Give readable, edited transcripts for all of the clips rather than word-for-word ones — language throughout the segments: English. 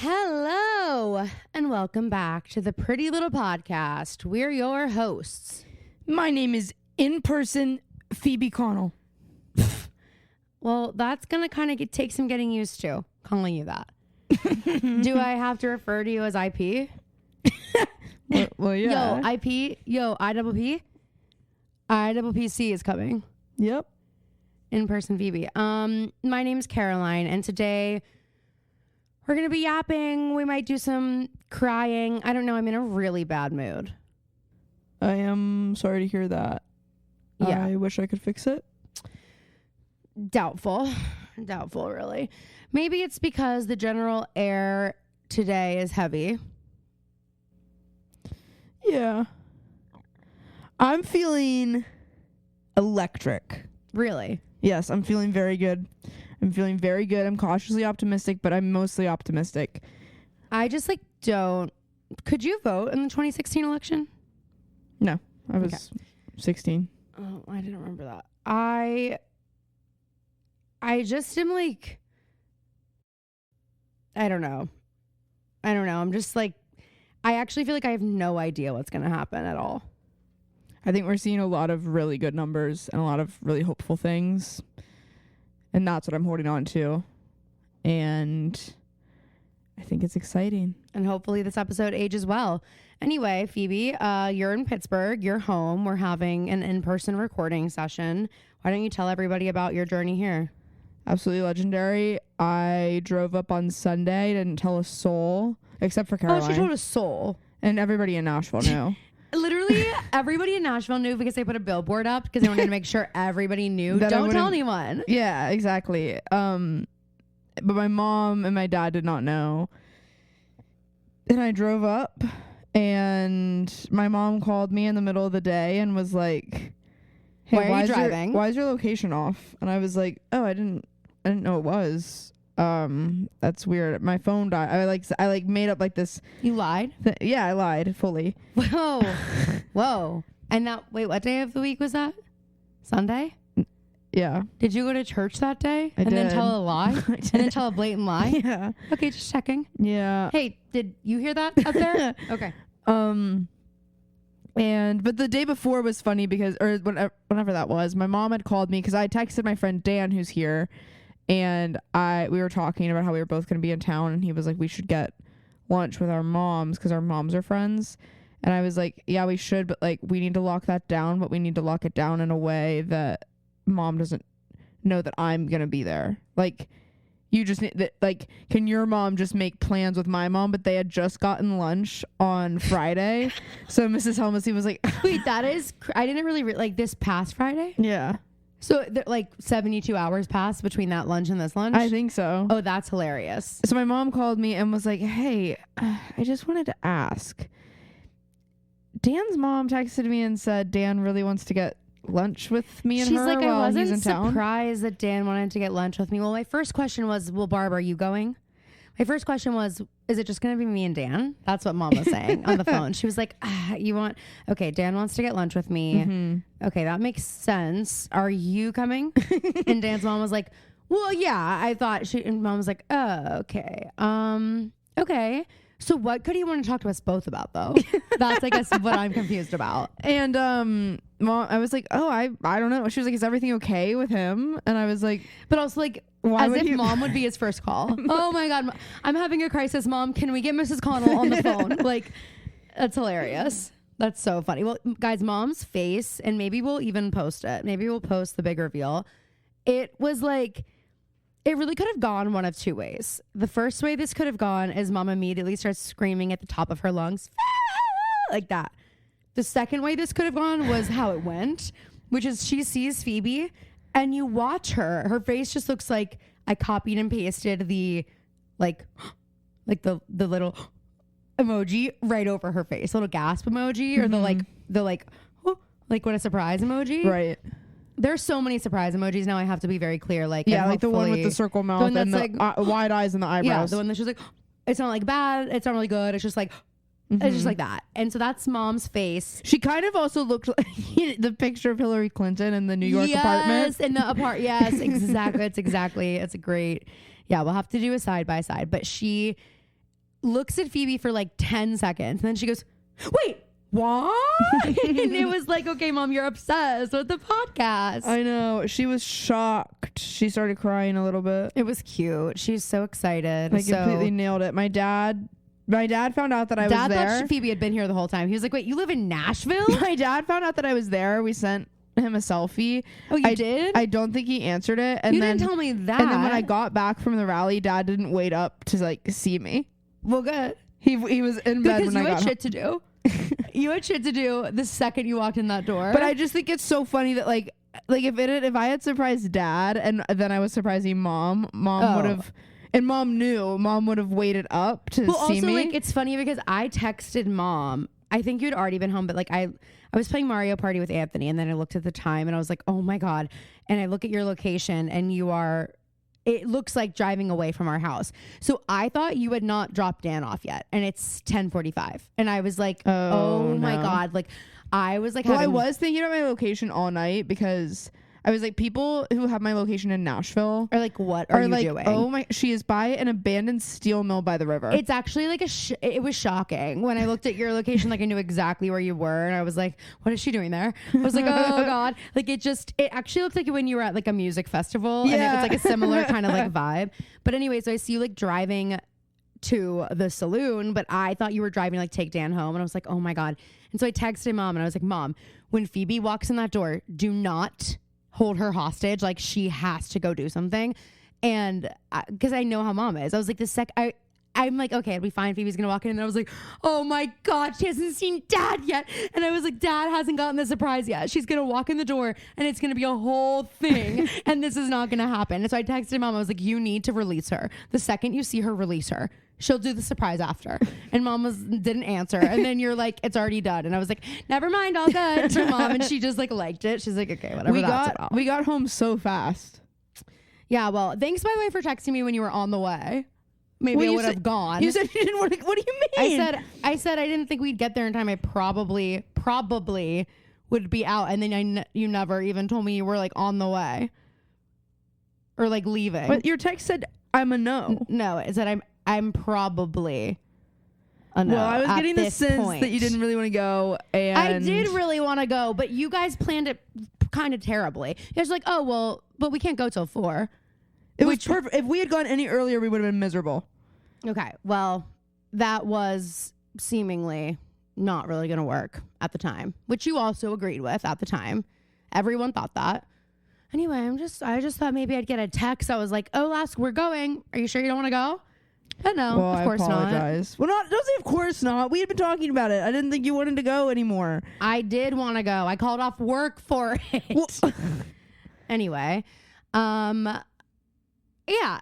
Hello, and welcome back to the Pretty Little Podcast. We're your hosts. My name is in-person Phoebe Connell. Well, that's going to kind of take some getting used to, calling you that. Do I have to refer to you as IP? Well, yeah. Yo, IP, yo, IPP. IPPC is coming. Yep. In-person Phoebe. My name's Caroline, and today we're going to be yapping. We might do some crying. I don't know. I'm in a really bad mood. I am sorry to hear that. Yeah. I wish I could fix it. Doubtful, really. Maybe it's because the general air today is heavy. Yeah. I'm feeling electric. Really? Yes, I'm feeling very good. I'm cautiously optimistic, but I'm mostly optimistic. I just don't. Could you vote in the 2016 election? No, I was 16. Oh, I didn't remember that. I just am I don't know. I'm just I actually feel like I have no idea what's going to happen at all. I think we're seeing a lot of really good numbers and a lot of really hopeful things. And that's what I'm holding on to. And I think it's exciting. And hopefully this episode ages well. Anyway, Phoebe, you're in Pittsburgh. You're home. We're having an in-person recording session. Why don't you tell everybody about your journey here? Absolutely legendary. I drove up on Sunday, didn't tell a soul, except for Caroline. Oh, she told a soul. And everybody in Nashville knew. Literally, everybody in Nashville knew because they put a billboard up because they wanted to make sure everybody knew. Don't tell anyone. Yeah, exactly. But my mom and my dad did not know. And I drove up, and my mom called me in the middle of the day and was like, "Hey, why are you driving? Why is your location off?" And I was like, "Oh, I didn't know it was. That's weird. My phone died." I made up this. You lied? Yeah, I lied fully. Whoa. And wait, what day of the week was that? Sunday? Yeah. Did you go to church that day? I did. Then tell a lie? I did. And then tell a blatant lie? Yeah. Okay, just checking. Yeah. Hey, did you hear that up there? Okay. But the day before was funny because, or whenever that was, my mom had called me because I texted my friend Dan, who's here, and we were talking about how we were both going to be in town, and he was like, we should get lunch with our moms because our moms are friends. And I was like, yeah, we should, but we need to lock that down, but we need to lock it down in a way that mom doesn't know that I'm going to be there. You just need that, can your mom just make plans with my mom? But they had just gotten lunch on Friday. So Mrs. Helmsley was like, wait, that is, I didn't really, this past Friday? Yeah. So 72 hours passed between that lunch and this lunch? I think so. Oh, that's hilarious. So my mom called me and was like, hey, I just wanted to ask. Dan's mom texted me and said Dan really wants to get lunch with me and She's her like, while I he's in wasn't town. surprised that Dan wanted to get lunch with me. Well, my first question was, well, Barb, are you going? My first question was, is it just going to be me and Dan? That's what mom was saying on the phone. She was like, okay, Dan wants to get lunch with me. Mm-hmm. Okay, that makes sense. Are you coming? And Dan's mom was like, well, yeah, I thought and mom was like, oh, okay. Okay. So what could he want to talk to us both about, though? That's, I guess, what I'm confused about. And mom, I was like, oh, I don't know. She was like, is everything okay with him? And I was like, but also why as would if mom would be his first call. Oh my God, I'm having a crisis, mom. Can we get Mrs. Connell on the phone? That's hilarious. That's so funny. Well, guys, mom's face, and maybe we'll even post it. Maybe we'll post the big reveal. It was it really could have gone one of two ways. The first way this could have gone is mom immediately starts screaming at the top of her lungs, like that. The second way this could have gone was how it went, which is she sees Phoebe and you watch her face just looks like I copied and pasted the the little emoji right over her face, little gasp emoji, or the what a surprise emoji. Right. There's so many surprise emojis now. I have to be very clear. The one with the circle mouth and the wide eyes and the eyebrows. Yeah, the one that's just it's not bad, it's not really good. It's just it's just like that. And so that's mom's face. She kind of also looked like the picture of Hillary Clinton in the New York apartment. Yes, in the apartment. Yes, exactly. It's a great. Yeah, we'll have to do a side by side. But she looks at Phoebe for like 10 seconds. And then she goes, wait, what? And it was like, okay, Mom, you're obsessed with the podcast. I know. She was shocked. She started crying a little bit. It was cute. She's so excited. I completely nailed it. My dad found out that I was there. Dad thought Phoebe had been here the whole time. He was like, wait, you live in Nashville? My dad found out that I was there. We sent him a selfie. Oh, you did? I don't think he answered it. And you then, didn't tell me that. And then when I got back from the rally, Dad didn't wait up to like see me. Well, good. He was in bed because when I got home. You had shit to do. You had shit to do the second you walked in that door. But I just think it's so funny that like if I had surprised Dad and then I was surprising Mom would have, and Mom would have waited up to see me. Like, it's funny because I texted Mom. I think you'd already been home, but like I was playing Mario Party with Anthony, and then I looked at the time and I was like, oh my God. And I look at your location and it looks like driving away from our house. So I thought you had not dropped Dan off yet. And it's 10:45. And I was like, oh my God. Like I was like, I was thinking about my location all night because I was like, people who have my location in Nashville are like, what are you like, doing? Oh my, she is by an abandoned steel mill by the river. It's actually like it was shocking when I looked at your location. Like I knew exactly where you were, and I was like, what is she doing there? I was like, oh God. Like it actually looked like when you were at like a music festival, and it was like a similar kind of like vibe. But anyway, so I see you like driving to the saloon, but I thought you were driving to like take Dan home, and I was like, oh my God. And so I texted Mom and I was like, Mom, when Phoebe walks in that door, do not hold her hostage. Like she has to go do something. And because I know how Mom is, I was like, I'm like, okay, it'll be fine. Phoebe's gonna walk in. And I was like, oh my God, she hasn't seen Dad yet. And I was like, Dad hasn't gotten the surprise yet. She's gonna walk in the door and it's gonna be a whole thing. And this is not gonna happen. And so I texted Mom. I was like, you need to release her. The second you see her, release her. She'll do the surprise after. And Mom didn't answer. And then you're like, it's already done. And I was like, never mind, all good, to Mom. And she just like liked it. She's like, okay, whatever. We got home so fast. Yeah, well, thanks by the way for texting me when you were on the way. Maybe I would have gone. You said you didn't want to. What do you mean? I said I didn't think we'd get there in time. I probably would be out. And then you never even told me you were like on the way or like leaving. But your text said I'm a no. No, it said I'm probably a no. Well, I was getting the sense that you didn't really want to go. And I did really want to go, but you guys planned it kind of terribly. You guys were like, oh, well, but we can't go till 4. It was perfect. If we had gone any earlier, we would have been miserable. Okay. Well, that was seemingly not really going to work at the time, which you also agreed with at the time. Everyone thought that. Anyway, I just thought maybe I'd get a text. I was like, oh, Lask, we're going. Are you sure you don't want to go? But no, well, of course not. I apologize. Well, don't say of course not. We had been talking about it. I didn't think you wanted to go anymore. I did want to go. I called off work for it. Well, anyway, yeah.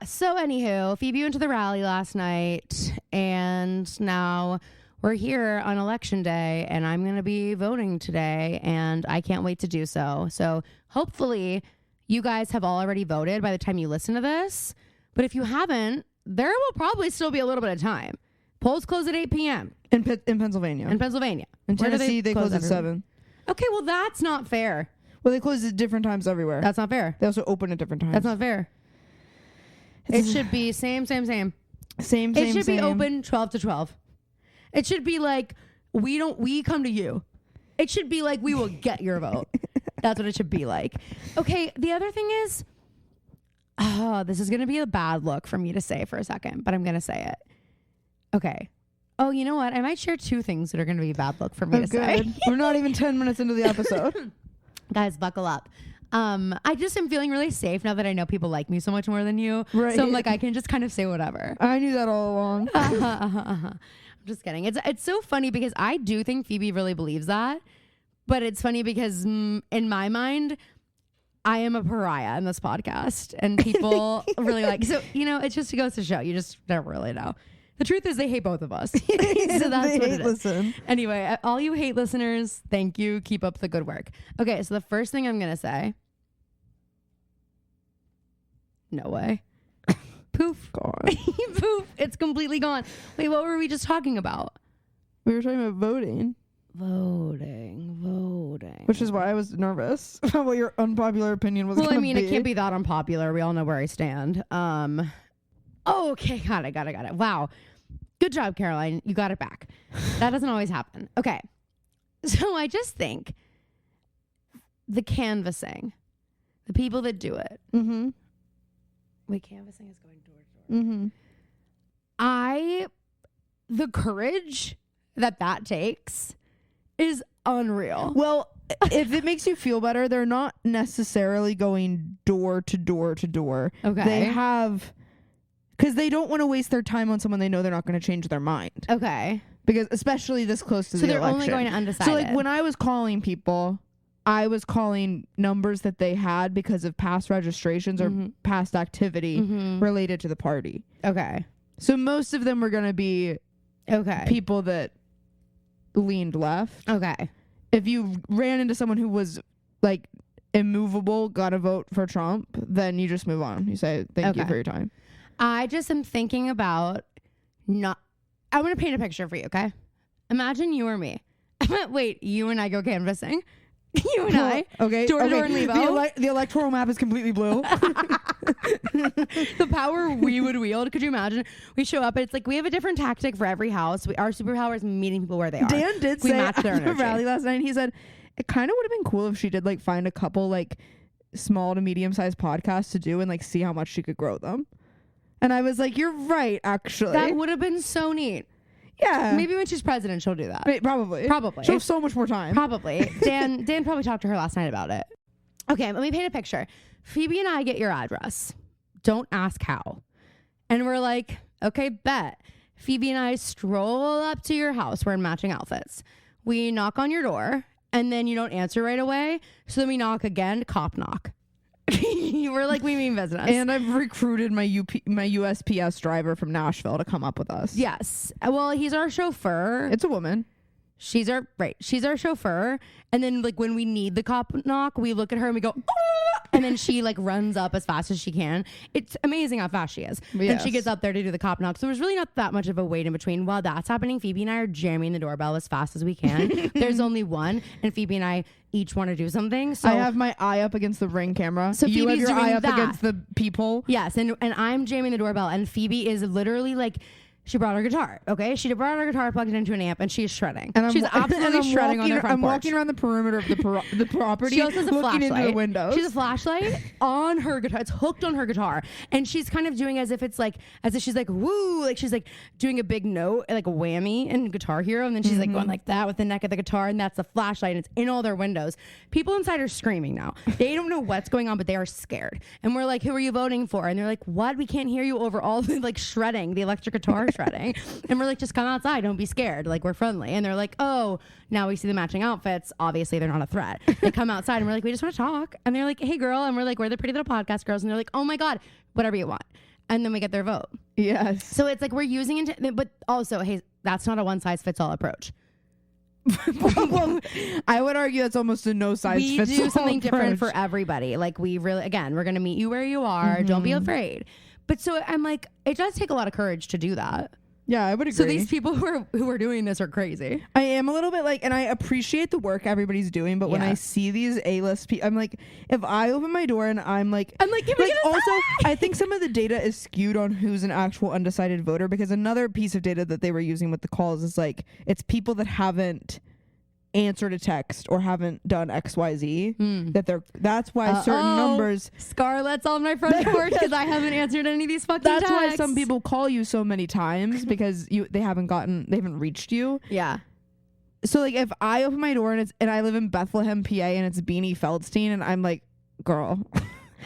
So anywho, Phoebe went to the rally last night, and now we're here on election day, and I'm going to be voting today, and I can't wait to do so. So hopefully you guys have all already voted by the time you listen to this. But if you haven't, there will probably still be a little bit of time. Polls close at 8 p.m. In Pennsylvania. In Pennsylvania. In Tennessee, they close at 7. Okay, well, that's not fair. Well, they close at different times everywhere. That's not fair. They also open at different times. That's not fair. It should be same. It should be open 12 to 12. It should be like, we come to you. It should be like, we will get your vote. That's what it should be like. Okay, the other thing is, this is going to be a bad look for me to say for a second, but I'm going to say it. Okay. Oh, you know what? I might share 2 things that are going to be a bad look for me to say. We're not even 10 minutes into the episode. Guys, buckle up. I just am feeling really safe now that I know people like me so much more than you. Right. So I'm like, I can just kind of say whatever. I knew that all along. I'm just kidding. It's so funny because I do think Phoebe really believes that. But it's funny because in my mind, I am a pariah in this podcast. And people really like... So, it just goes to show. You just never really know. The truth is they hate both of us. So that's what it is. Listen. Anyway, all you hate listeners, thank you. Keep up the good work. Okay, so the first thing I'm going to say... No way. Poof. Gone. Poof. It's completely gone. Wait, what were we just talking about? We were talking about voting. Voting. Which is why I was nervous about what your unpopular opinion was. Well, I mean, it can't be that unpopular. We all know where I stand. Oh, okay. Got it. Wow. Good job, Caroline. You got it back. That doesn't always happen. Okay. So I just think the canvassing, the people that do it. Mm-hmm. Wait, canvassing is going door to door. Mm-hmm. The courage that takes is unreal. Well, if it makes you feel better, they're not necessarily going door to door to door. Okay. They have, because they don't want to waste their time on someone they know they're not going to change their mind. Okay. Because especially this close to the election. So they're only going to undecided. So like when I was calling people, I was calling numbers that they had because of past registrations or past activity related to the party. Okay. So most of them were going to be people that leaned left. Okay. If you ran into someone who was like immovable, got to vote for Trump, then you just move on. You say, thank you for your time. I just am thinking about I want to paint a picture for you, okay? Imagine you or me. Wait, you and I go canvassing? You and I? Okay. Door to door and leave. The electoral map is completely blue. The power we would wield. Could you imagine? We show up. It's like we have a different tactic for every house. Our superpower is meeting people where they are. Dan did we say match their at the energy. rally last night, he said, it kind of would have been cool if she did like find a couple like small to medium sized podcasts to do and like see how much she could grow them. And I was like, you're right, actually. That would have been so neat. Yeah. Maybe when she's president, she'll do that. Probably. Probably. She'll have so much more time. Probably. Dan probably talked to her last night about it. Okay, let me paint a picture. Phoebe and I get your address. Don't ask how. And we're like, okay, bet. Phoebe and I stroll up to your house. We're in matching outfits. We knock on your door, and then you don't answer right away. So then we knock again, cop knock. We're like, we mean business. And I've recruited my USPS driver from Nashville to come up with us. Yes. Well, he's our chauffeur. It's a woman. She's our chauffeur. And then like when we need the cop knock, we look at her and we go, "Ah!" And then she like runs up as fast as she can. It's amazing how fast she is. Yes. Then she gets up there to do the cop knock. So there's really not that much of a wait in between. While that's happening, Phoebe and I are jamming the doorbell as fast as we can. There's only one, and Phoebe and I each want to do something. So I have my eye up against the Ring camera. So you Phoebe's have your doing eye up that. against the people. Yes, and I'm jamming the doorbell, and Phoebe is literally like, she brought her guitar. Okay, she brought her guitar, plugged it into an amp, and she's shredding. And she's absolutely shredding on their front I'm porch. walking around the perimeter of the property. She also has a looking flashlight. into the windows. She has a flashlight on her guitar. It's hooked on her guitar, and she's kind of doing as if she's like woo, like she's like doing a big note, like a whammy in Guitar Hero, and then she's like going like that with the neck of the guitar, and that's the flashlight, and it's in all their windows. People inside are screaming now. They don't know what's going on, but they are scared. And we're like, who are you voting for? And they're like, what? We can't hear you over all the like shredding, the electric guitar shredding. And we're like, just come outside. Don't be scared. Like, we're friendly. And they're like, oh, now we see the matching outfits. Obviously, they're not a threat. They come outside and we're like, we just want to talk. And they're like, hey, girl. And we're like, we're the pretty little podcast girls. And they're like, oh my God, whatever you want. And then we get their vote. Yes. So it's like we're using it, but also, hey, that's not a one size fits all approach. Well, I would argue that's almost a no size fits all. We do something different approach. for everybody. Like, we really, again, we're going to meet you where you are. Don't be afraid. But so I'm like, it does take a lot of courage to do that. Yeah, I would agree. So these people who are doing this are crazy. I am a little bit like, and I appreciate the work everybody's doing, but when Yeah. I see these A-list people, I'm like, if I open my door and I'm like, Can we get also, inside? I think some of the data is skewed on who's an actual undecided voter, because another piece of data that they were using with the calls is like, it's people that haven't answered a text or haven't done XYZ that's why certain numbers. Scarlett's on my front porch because I haven't answered any of these fucking That's texts. why some people call you so many times, because they haven't reached you. Yeah. So like if I open my door and I live in Bethlehem, PA, and it's Beanie Feldstein, and I'm like, girl,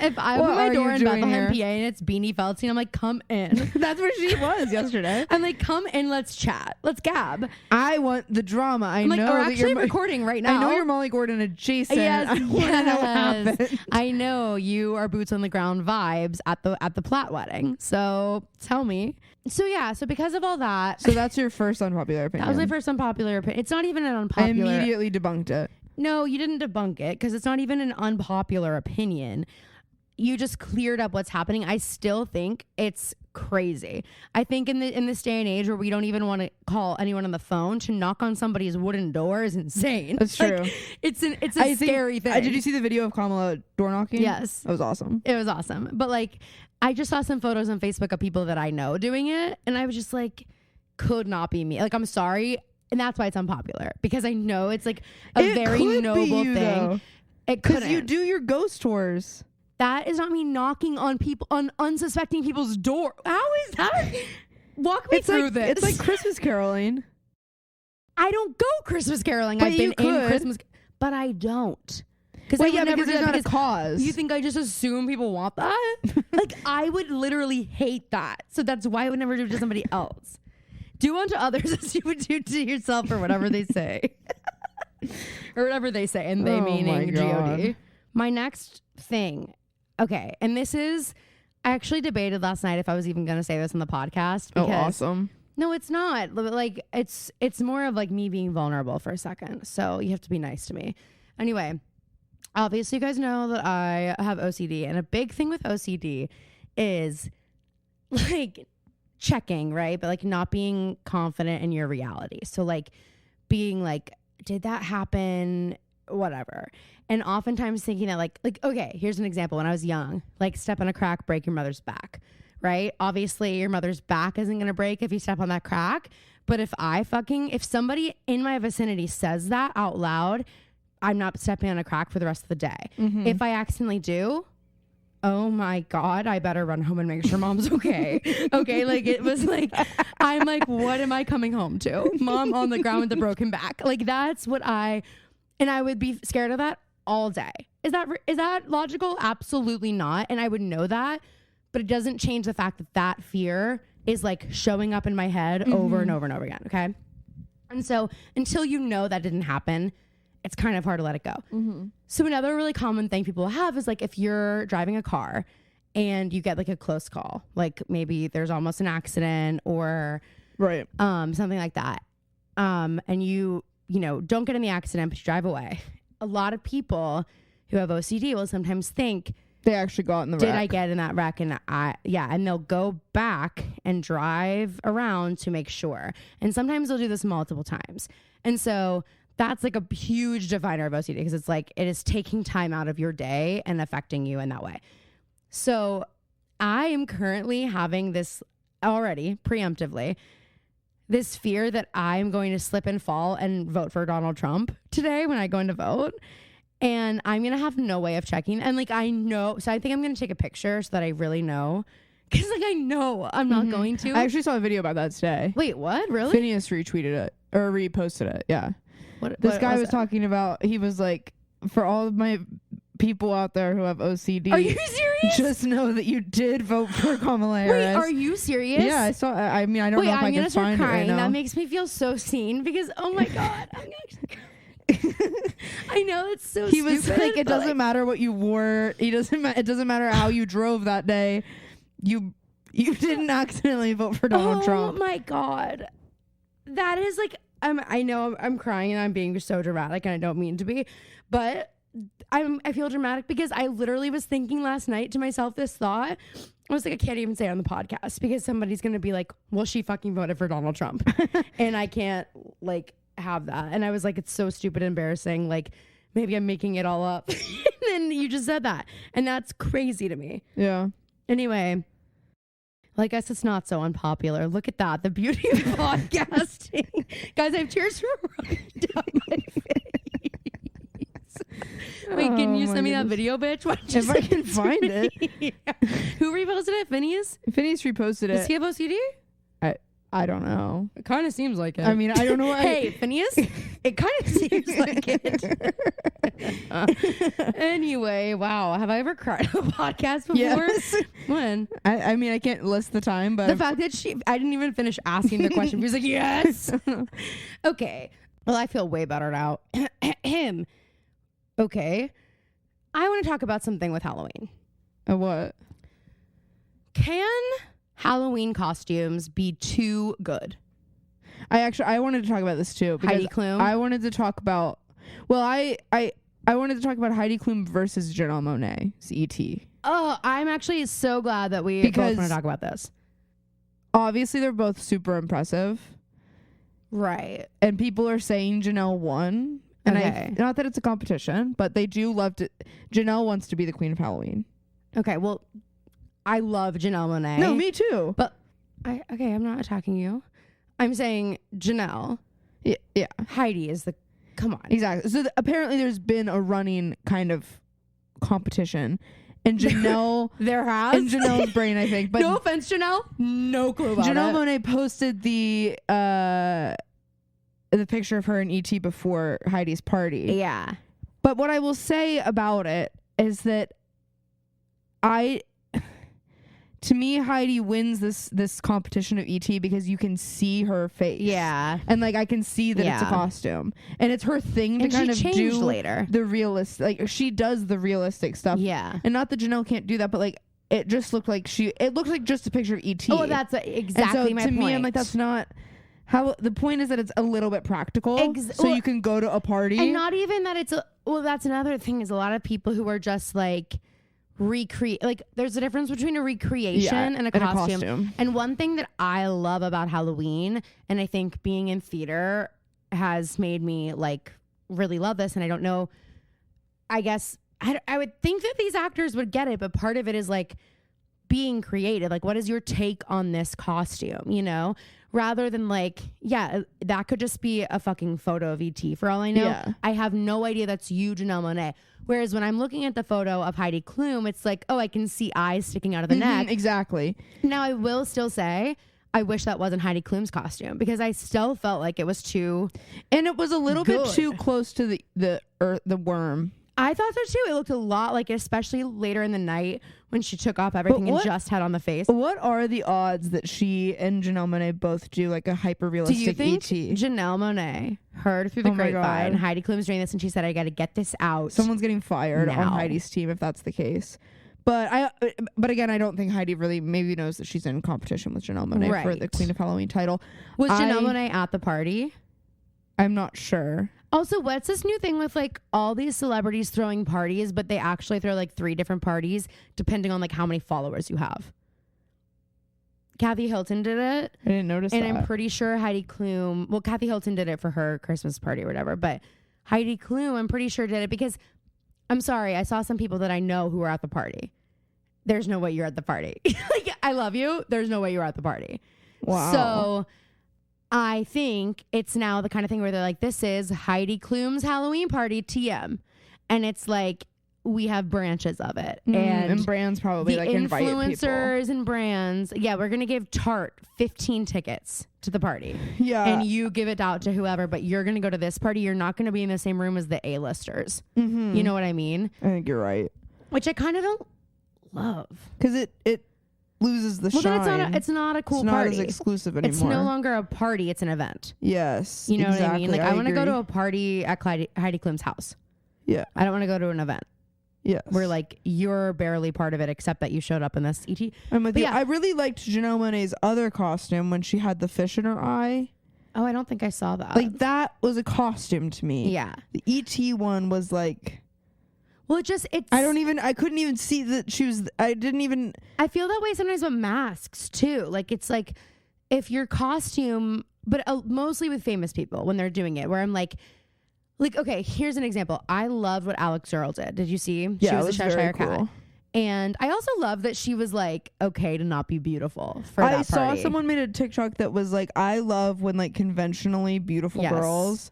If I What open my are door you in doing Bethlehem, here? PA, and it's Beanie Feldstein, I'm like, come in. that's where she was yesterday. I'm like, come in, let's chat. Let's gab. I want the drama. I'm like, know we're that actually you're recording right now. I know you're Molly Gordon adjacent. Yes, I want to know what happened. I know you are boots on the ground vibes at the Platt wedding. So tell me. So yeah, so because of all that, So that's your first unpopular opinion. that was my first unpopular opinion. It's not even an I unpopular. immediately debunked it. No, you didn't debunk it because it's not even an unpopular opinion. You just cleared up what's happening. I still think it's crazy. I think in this day and age where we don't even want to call anyone on the phone, to knock on somebody's wooden door is insane. That's Like, true. It's a scary thing. Did you see the video of Kamala door knocking? Yes. That was awesome. It was awesome. But like, I just saw some photos on Facebook of people that I know doing it, and I was just like, could not be me. Like, I'm sorry. And that's why it's unpopular, because I know it's like a very noble thing. Though. It couldn't. Because you do your ghost tours. That is not me knocking on people, on unsuspecting people's door. How is that? Walk me through this. It's like Christmas caroling. I don't go Christmas caroling. But I've been in Christmas, but I don't. Because because there's not a cause. You think I just assume people want that? Like, I would literally hate that. So that's why I would never do it to somebody else. Do unto others as you would do to yourself, or whatever they say. Or whatever they say, and they meaning G-O-D. My next thing. Okay, and this is, I actually debated last night if I was even going to say this on the podcast. Oh, awesome. No, it's not. Like, it's more of like me being vulnerable for a second. So you have to be nice to me. Anyway, obviously you guys know that I have OCD, and a big thing with OCD is like checking, right? But like not being confident in your reality. So like being like, did that happen? Whatever. And oftentimes thinking that like, okay, here's an example. When I was young, like step on a crack, break your mother's back, right? Obviously your mother's back isn't going to break if you step on that crack. But if somebody in my vicinity says that out loud, I'm not stepping on a crack for the rest of the day. Mm-hmm. If I accidentally do, oh my God, I better run home and make sure mom's okay. Okay. Like, it was like, I'm like, what am I coming home to? Mom on the ground with a broken back. Like, that's what and I would be scared of that all day. Is that logical? Absolutely not. And I would know that, but it doesn't change the fact that fear is like showing up in my head over and over and over again. Okay. And so until you know that didn't happen, it's kind of hard to let it go. Mm-hmm. So another really common thing people have is like if you're driving a car and you get like a close call, like maybe there's almost an accident or right, something like that, and you don't get in the accident but you drive away. A lot of people who have OCD will sometimes think they actually got in the wreck. Did I get in that wreck? And and they'll go back and drive around to make sure. And sometimes they'll do this multiple times. And so that's like a huge definer of OCD, because it's like it is taking time out of your day and affecting you in that way. So I am currently having this already preemptively, this fear that I'm going to slip and fall and vote for Donald Trump today when I go in to vote. And I'm going to have no way of checking. And like, I know, so I think I'm going to take a picture so that I really know. Because like, I know I'm not going to. I actually saw a video about that today. Wait, what? Really? Phineas retweeted it or reposted it. Yeah. This guy was talking about, he was like, for all of my people out there who have OCD. Are you serious? Just know that you did vote for Kamala Harris. Wait, are you serious? Yeah, I saw. I mean, I don't know if I can find it right now. That makes me feel so seen, because oh my God, I'm actually. I know it's so. He was like, it doesn't matter what you wore. It doesn't matter how you drove that day. You didn't accidentally vote for Donald Trump. Oh my God, that is like. I know I'm crying and I'm being so dramatic, and I don't mean to be, but I feel dramatic because I literally was thinking last night to myself this thought. I was like, I can't even say it on the podcast because somebody's going to be like, well, she fucking voted for Donald Trump. And I can't like have that. And I was like, it's so stupid and embarrassing. Like, maybe I'm making it all up. And then you just said that. And that's crazy to me. Yeah. Anyway. Well, I guess it's not so unpopular. Look at that. The beauty of podcasting. Guys, I have tears running down my face. Wait, can you send me that video, bitch? If I can find it. Yeah. Who reposted it? Phineas? Phineas reposted it. Does he have OCD? I don't know. It kind of seems like it. I mean, I don't know. Hey, Phineas? It kind of seems like it. Anyway, wow. Have I ever cried on a podcast before? Yes. When? I mean, I can't list the time, but the fact that I didn't even finish asking the question. She was like, yes. Okay. Well, I feel way better now. Okay. I want to talk about something with Halloween. What? Can Halloween costumes be too good? I wanted to talk about this too. Heidi Klum? I wanted to talk about, I wanted to talk about Heidi Klum versus Janelle Monáe's E.T. Oh, I'm actually so glad that we both want to talk about this. Obviously, they're both super impressive. Right. And people are saying Janelle won. And okay. Not that it's a competition, but they do love to. Janelle wants to be the queen of Halloween. Okay, well, I love Janelle Monáe. No, me too. But I'm not attacking you. I'm saying Janelle. Yeah. Heidi is the, come on. Exactly. So apparently there's been a running kind of competition. And Janelle, there has in Janelle's brain, I think. But no offense, Janelle. No clue about Janelle it. Monáe posted the picture of her and ET before Heidi's party. Yeah. But what I will say about it is that to me, Heidi wins this competition of ET because you can see her face. Yeah. And like I can see that it's a costume. And it's her thing to kind of do later. The realistic, like she does the realistic stuff. Yeah. And not that Janelle can't do that, but like it just looked like it looked like just a picture of ET. Oh, that's exactly my point. To me, I'm like, that's not how. The point is that it's a little bit practical. So you can go to a party. And not even that it's that's another thing is a lot of people who are just like recreate, like there's a difference between a recreation and a costume. And one thing that I love about Halloween, and I think being in theater has made me like really love this, and I don't know, I guess I would think that these actors would get it, but part of it is like being creative. Like, what is your take on this costume, you know? Rather than like, yeah, that could just be a fucking photo of ET for all I know. Yeah. I have no idea that's you, Janelle Monáe. Whereas when I'm looking at the photo of Heidi Klum, it's like, oh, I can see eyes sticking out of the neck. Exactly. Now, I will still say, I wish that wasn't Heidi Klum's costume because I still felt like it was too, and it was a little good. bit too close to the worm. I thought so too. It looked a lot like it, especially later in the night when she took off everything and just had on the face. What are the odds that she and Janelle Monáe both do like a hyper realistic Do you think ET? Janelle Monáe heard through the grapevine Heidi Klum's doing this and she said, I got to get this out? Someone's getting fired now. on Heidi's team if that's the case. But again, I don't think Heidi really maybe knows that she's in competition with Janelle Monáe for the Queen of Halloween title. Was Janelle Monáe at the party? I'm not sure. Also, what's this new thing with like all these celebrities throwing parties, but they actually throw like 3 different parties depending on like how many followers you have? Kathy Hilton did it. I didn't notice that. And I'm pretty sure Heidi Klum, well, Kathy Hilton did it for her Christmas party or whatever, but Heidi Klum, I'm pretty sure did it because, I'm sorry, I saw some people that I know who were at the party. There's no way you're at the party. Like, I love you. There's no way you're at the party. Wow. So I think it's now the kind of thing where they're like, this is Heidi Klum's Halloween party TM. And it's like, we have branches of it. And brands probably like invite people. Influencers and brands. Yeah, we're going to give Tarte 15 tickets to the party. Yeah. And you give it out to whoever, but you're going to go to this party. You're not going to be in the same room as the A-listers. Mm-hmm. You know what I mean? I think you're right. Which I kind of don't love. Because it loses the shine. Then it's not a cool party. It's not as exclusive anymore. It's no longer a party. It's an event. Yes. You know exactly. what I mean? Like, I want to go agree. to a party at Heidi Klum's house. Yeah. I don't want to go to an event. Yes. Where like you're barely part of it except that you showed up in this ET. I'm with you. Yeah. I really liked Janelle Monáe's other costume when she had the fish in her eye. Oh, I don't think I saw that. Like that was a costume to me. Yeah. The ET one was like, well, it's I couldn't even see that she was, I feel that way sometimes with masks too. Like it's like if your costume, but mostly with famous people when they're doing it, where I'm like, okay, here's an example. I loved what Alex Earl did. Did you see? Yeah, she was it was a Cheshire very Cat. cool. And I also love that she was like, okay to not be beautiful for that I saw party. someone made a TikTok that was like, I love when like conventionally beautiful girls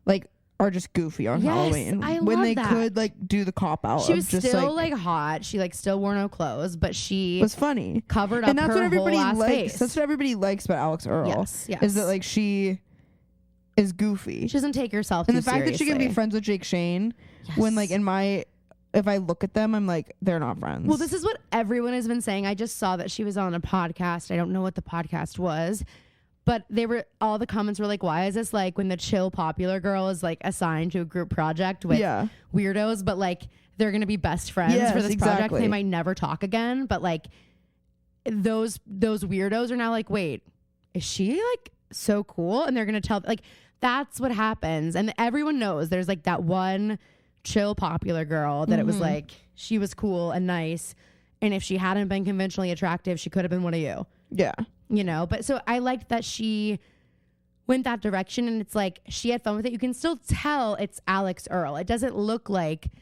like are just goofy on Halloween. I when love they that. could like do the cop out. She was just, still like hot. She like still wore no clothes, but she was funny. Covered up and that's her what everybody whole ass likes. face. That's what everybody likes about Alex Earl. Yes. Is that like she is goofy. She doesn't take herself and too the fact seriously. that she can be friends with Jake Shane when like if I look at them, I'm like, they're not friends. Well, this is what everyone has been saying. I just saw that she was on a podcast. I don't know what the podcast was, but all the comments were like, why is this like when the chill popular girl is like assigned to a group project with weirdos, but like they're going to be best friends for this project. They might never talk again. But like those weirdos are now like, wait, is she like so cool? And they're going to tell like, that's what happens. And everyone knows there's like that one chill popular girl that it was like she was cool and nice, and if she hadn't been conventionally attractive she could have been one of you, you know. But so I liked that she went that direction, and it's like she had fun with it. You can still tell it's Alex Earl. It doesn't look like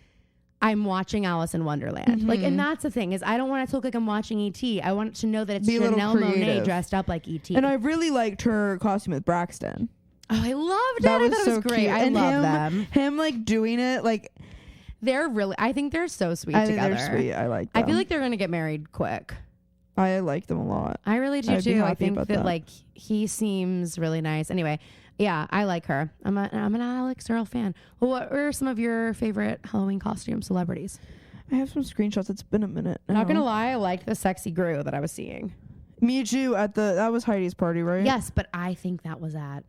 I'm watching Alice in Wonderland. Like, and that's the thing is I don't want it to look like I'm watching E.T. I want to know that it's Be a little Janelle Monáe creative. dressed up like E.T. And I really liked her costume with Braxton. Oh, I loved it. That I was thought so it was great. cute. I And love them. Him like doing it, like I think they're so sweet I think together. they're sweet. I like them. I feel like they're going to get married quick. I like them a lot. I really do I'd be too. I happy think about that that. like he seems really nice. Anyway, yeah, I like her. I'm an Alex Earl fan. Well, what are some of your favorite Halloween costume celebrities? I have some screenshots. It's been a minute. Not now. gonna lie, I liked the sexy Gru that I was seeing. Me too. That was Heidi's party, right? Yes, but I think that was at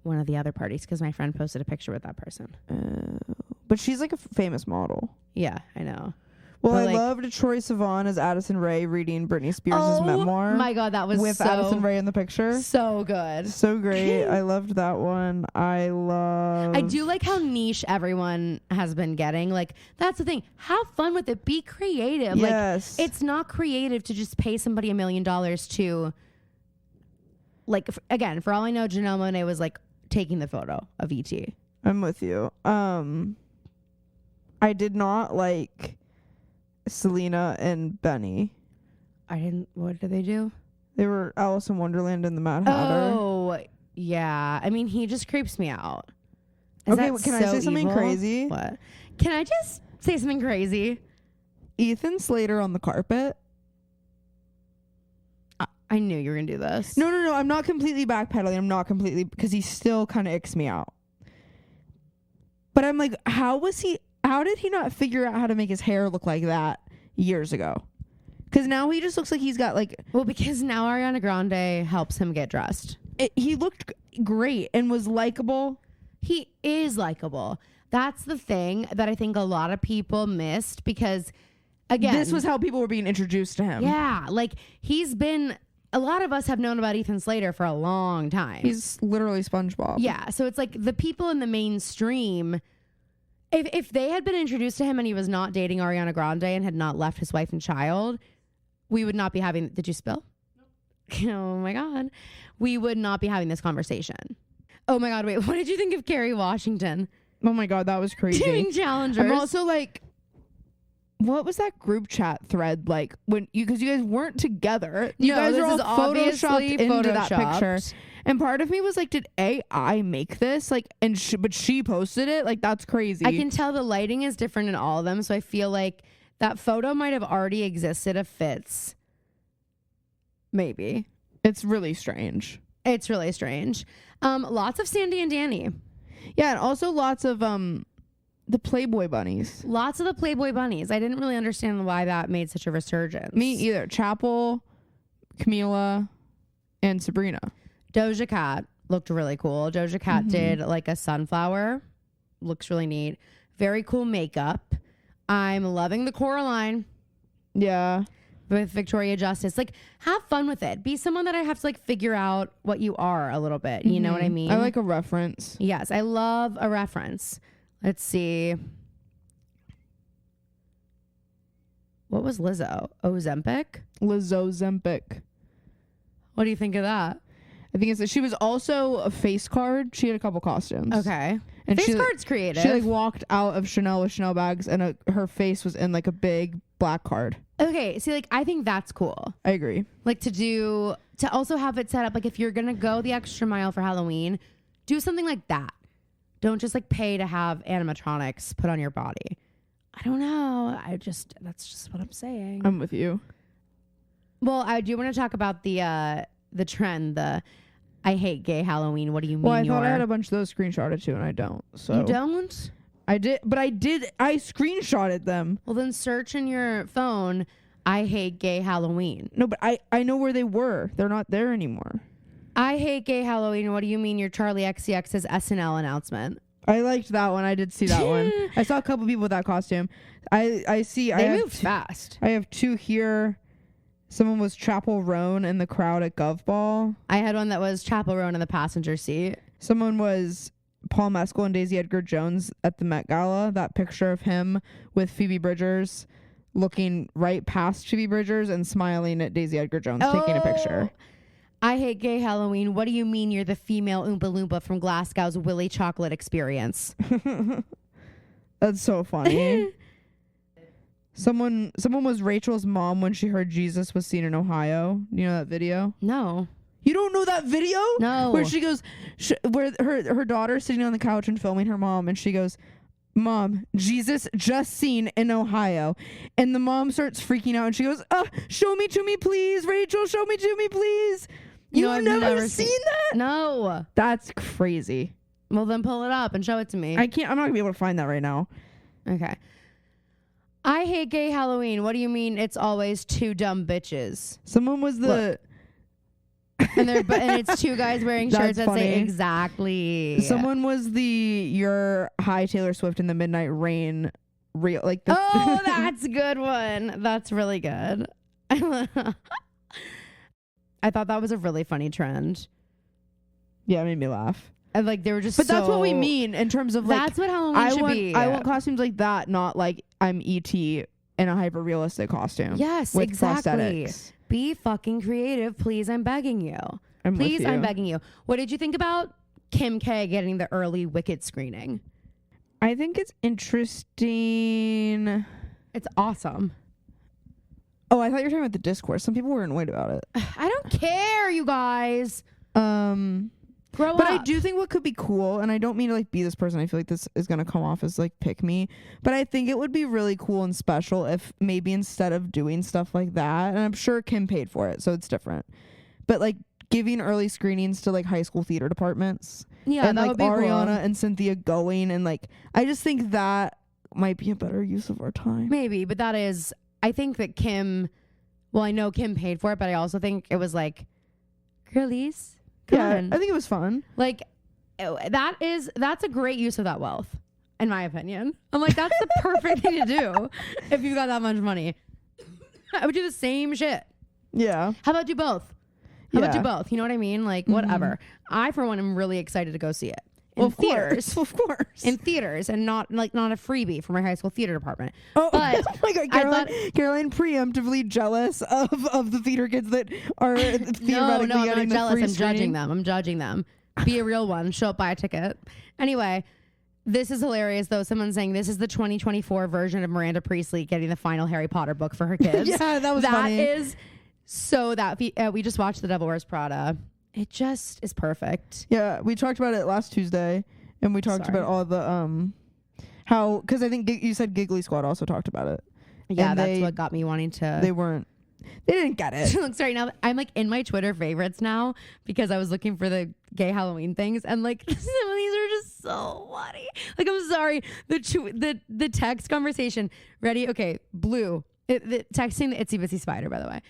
one of the other parties because my friend posted a picture with that person. But she's like a famous model. Yeah, I know. Well, But, I like- loved Troye Sivan as Addison Rae reading Britney Spears' memoir. Oh my god, that was with so, Addison Rae in the picture. so good. So great. I loved that one. I do like how niche everyone has been getting. Like, that's the thing. Have fun with it. Be creative. Yes. Like, it's not creative to just pay somebody $1 million to, like, again, for all I know, Janelle Monáe was like taking the photo of E.T. I'm with you. I did not like Selena and Benny. What did they do? They were Alice in Wonderland and the Mad Hatter. Oh, yeah. I mean, he just creeps me out. Okay, that can I say something evil? crazy? What? Can I just say something crazy? Ethan Slater on the carpet. I knew you were going to do this. No. I'm not completely backpedaling. I'm not completely, because he still kind of icks me out. But I'm like, how did he not figure out how to make his hair look like that years ago? Because now he just looks like he's got like... Well, because now Ariana Grande helps him get dressed. He looked great and was likable. He is likable. That's the thing that I think a lot of people missed because, again... This was how people were being introduced to him. Yeah, like he's been... A lot of us have known about Ethan Slater for a long time. He's literally SpongeBob. Yeah, so it's like the people in the mainstream... If they had been introduced to him and he was not dating Ariana Grande and had not left his wife and child, we would not be having... Did you spill? Nope. Oh my God. We would not be having this conversation. Oh my God, wait. What did you think of Kerry Washington? Oh my God, that was crazy. Doing challengers. I'm also like, what was that group chat thread like when because you guys weren't together? You No, guys this were all is obviously photoshopped into that photoshopped. picture. And part of me was like, did AI make this? Like, and but she posted it. Like, that's crazy. I can tell the lighting is different in all of them, so I feel like that photo might have already existed if Fitz. Maybe. It's really strange. It's really strange. Lots of Sandy and Danny. Yeah, and also lots of the Playboy bunnies. Lots of the Playboy bunnies. I didn't really understand why that made such a resurgence. Me either. Chapel, Camila, and Sabrina. Doja Cat looked really cool. Doja Cat did like a sunflower. Looks really neat. Very cool makeup. I'm loving the Coraline Yeah. with Victoria Justice. Like, have fun with it. Be someone that I have to like figure out what you are a little bit. You know what I mean? I like a reference. Yes, I love a reference. Let's see. What was Lizzo? Ozempic? Lizzo Zempic. What do you think of that? I think she was also a face card. She had a couple costumes. Okay. And Face she, card's creative. She like walked out of Chanel with Chanel bags, and her face was in like a big black card. Okay, see, like, I think that's cool. I agree. Like, to also have it set up, like, if you're going to go the extra mile for Halloween, do something like that. Don't just, like, pay to have animatronics put on your body. I don't know. That's just what I'm saying. I'm with you. Well, I do want to talk about the trend, I hate gay Halloween. What do you mean? Well, I thought I had a bunch of those screenshotted too, and I don't. So You don't? I did, but I screenshotted them. Well, then search in your phone, I hate gay Halloween. No, but I know where they were. They're not there anymore. I hate gay Halloween. What do you mean your Charlie XCX's SNL announcement? I liked that one. I did see that one. I saw a couple people with that costume. I see. They moved fast. I have two here. Someone was Chapel Roan in the crowd at Gov Ball. I had one that was Chapel Roan in the passenger seat. Someone was Paul Mescal and Daisy Edgar Jones at the Met Gala. That picture of him with Phoebe Bridgers looking right past Phoebe Bridgers and smiling at Daisy Edgar Jones taking a picture. I hate gay Halloween. What do you mean you're the female Oompa Loompa from Glasgow's Willy Chocolate Experience? That's so funny. Someone was Rachel's mom when she heard Jesus was seen in Ohio. You know that video? No. You don't know that video? No. Where she goes, where her daughter's sitting on the couch and filming her mom, and she goes, Mom, Jesus just seen in Ohio. And the mom starts freaking out and she goes, show me to me, please. Rachel, show me to me, please. You've I've never seen that? No. That's crazy. Well, then pull it up and show it to me. I'm not going to be able to find that right now. Okay. I hate gay Halloween. What do you mean it's always two dumb bitches? Someone was and it's two guys wearing shirts that say exactly. Someone was your high Taylor Swift in the Midnight Rain real like the Oh, that's a good one. That's really good. I thought that was a really funny trend. Yeah, it made me laugh. And like they were just But that's what we mean in terms of like that's what Halloween should be. I want costumes like that, not like I'm E.T. in a hyper realistic costume. Yes, with exactly. prosthetics. Be fucking creative, please. I'm begging you. I'm begging you. What did you think about Kim K getting the early Wicked screening? I think it's interesting. It's awesome. Oh, I thought you were talking about the discourse. Some people were annoyed about it. I don't care, you guys. Grow up. But I do think what could be cool, and I don't mean to like be this person. I feel like this is gonna come off as like pick me, but I think it would be really cool and special if maybe instead of doing stuff like that, and I'm sure Kim paid for it, so it's different. But like giving early screenings to like high school theater departments, yeah, and that like would be Ariana cool. and Cynthia going, and like I just think that might be a better use of our time. Maybe, but that is. I think that Kim. Well, I know Kim paid for it, but I also think it was like, girlies. Come on. I think it was fun. Like, that's a great use of that wealth, in my opinion. I'm like, that's the perfect thing to do if you got that much money. I would do the same shit. Yeah. How about do both? How about do both? You know what I mean? Like, whatever. I, for one, am really excited to go see it. In theaters. Of course. In theaters, and not a freebie for my high school theater department. Oh, but oh my God, Caroline preemptively jealous of the theater kids that are theoretically I'm not getting the jealous. free I'm screening. I'm judging them. Be a real one. Show up, buy a ticket. Anyway, this is hilarious, though. Someone's saying this is the 2024 version of Miranda Priestley getting the final Harry Potter book for her kids. Yeah, that was funny. That is so that we just watched The Devil Wears Prada. It just is perfect. Yeah, we talked about it last Tuesday, and we talked about all the how, because I think you said Giggly Squad also talked about it. Yeah, and that's what got me wanting to. They didn't get it. Look, sorry, now I'm like in my Twitter favorites now because I was looking for the gay Halloween things, and like some of these are just so funny. Like, I'm sorry, the text conversation. Ready? Okay, Blue. Texting the Itsy Bitsy Spider, by the way.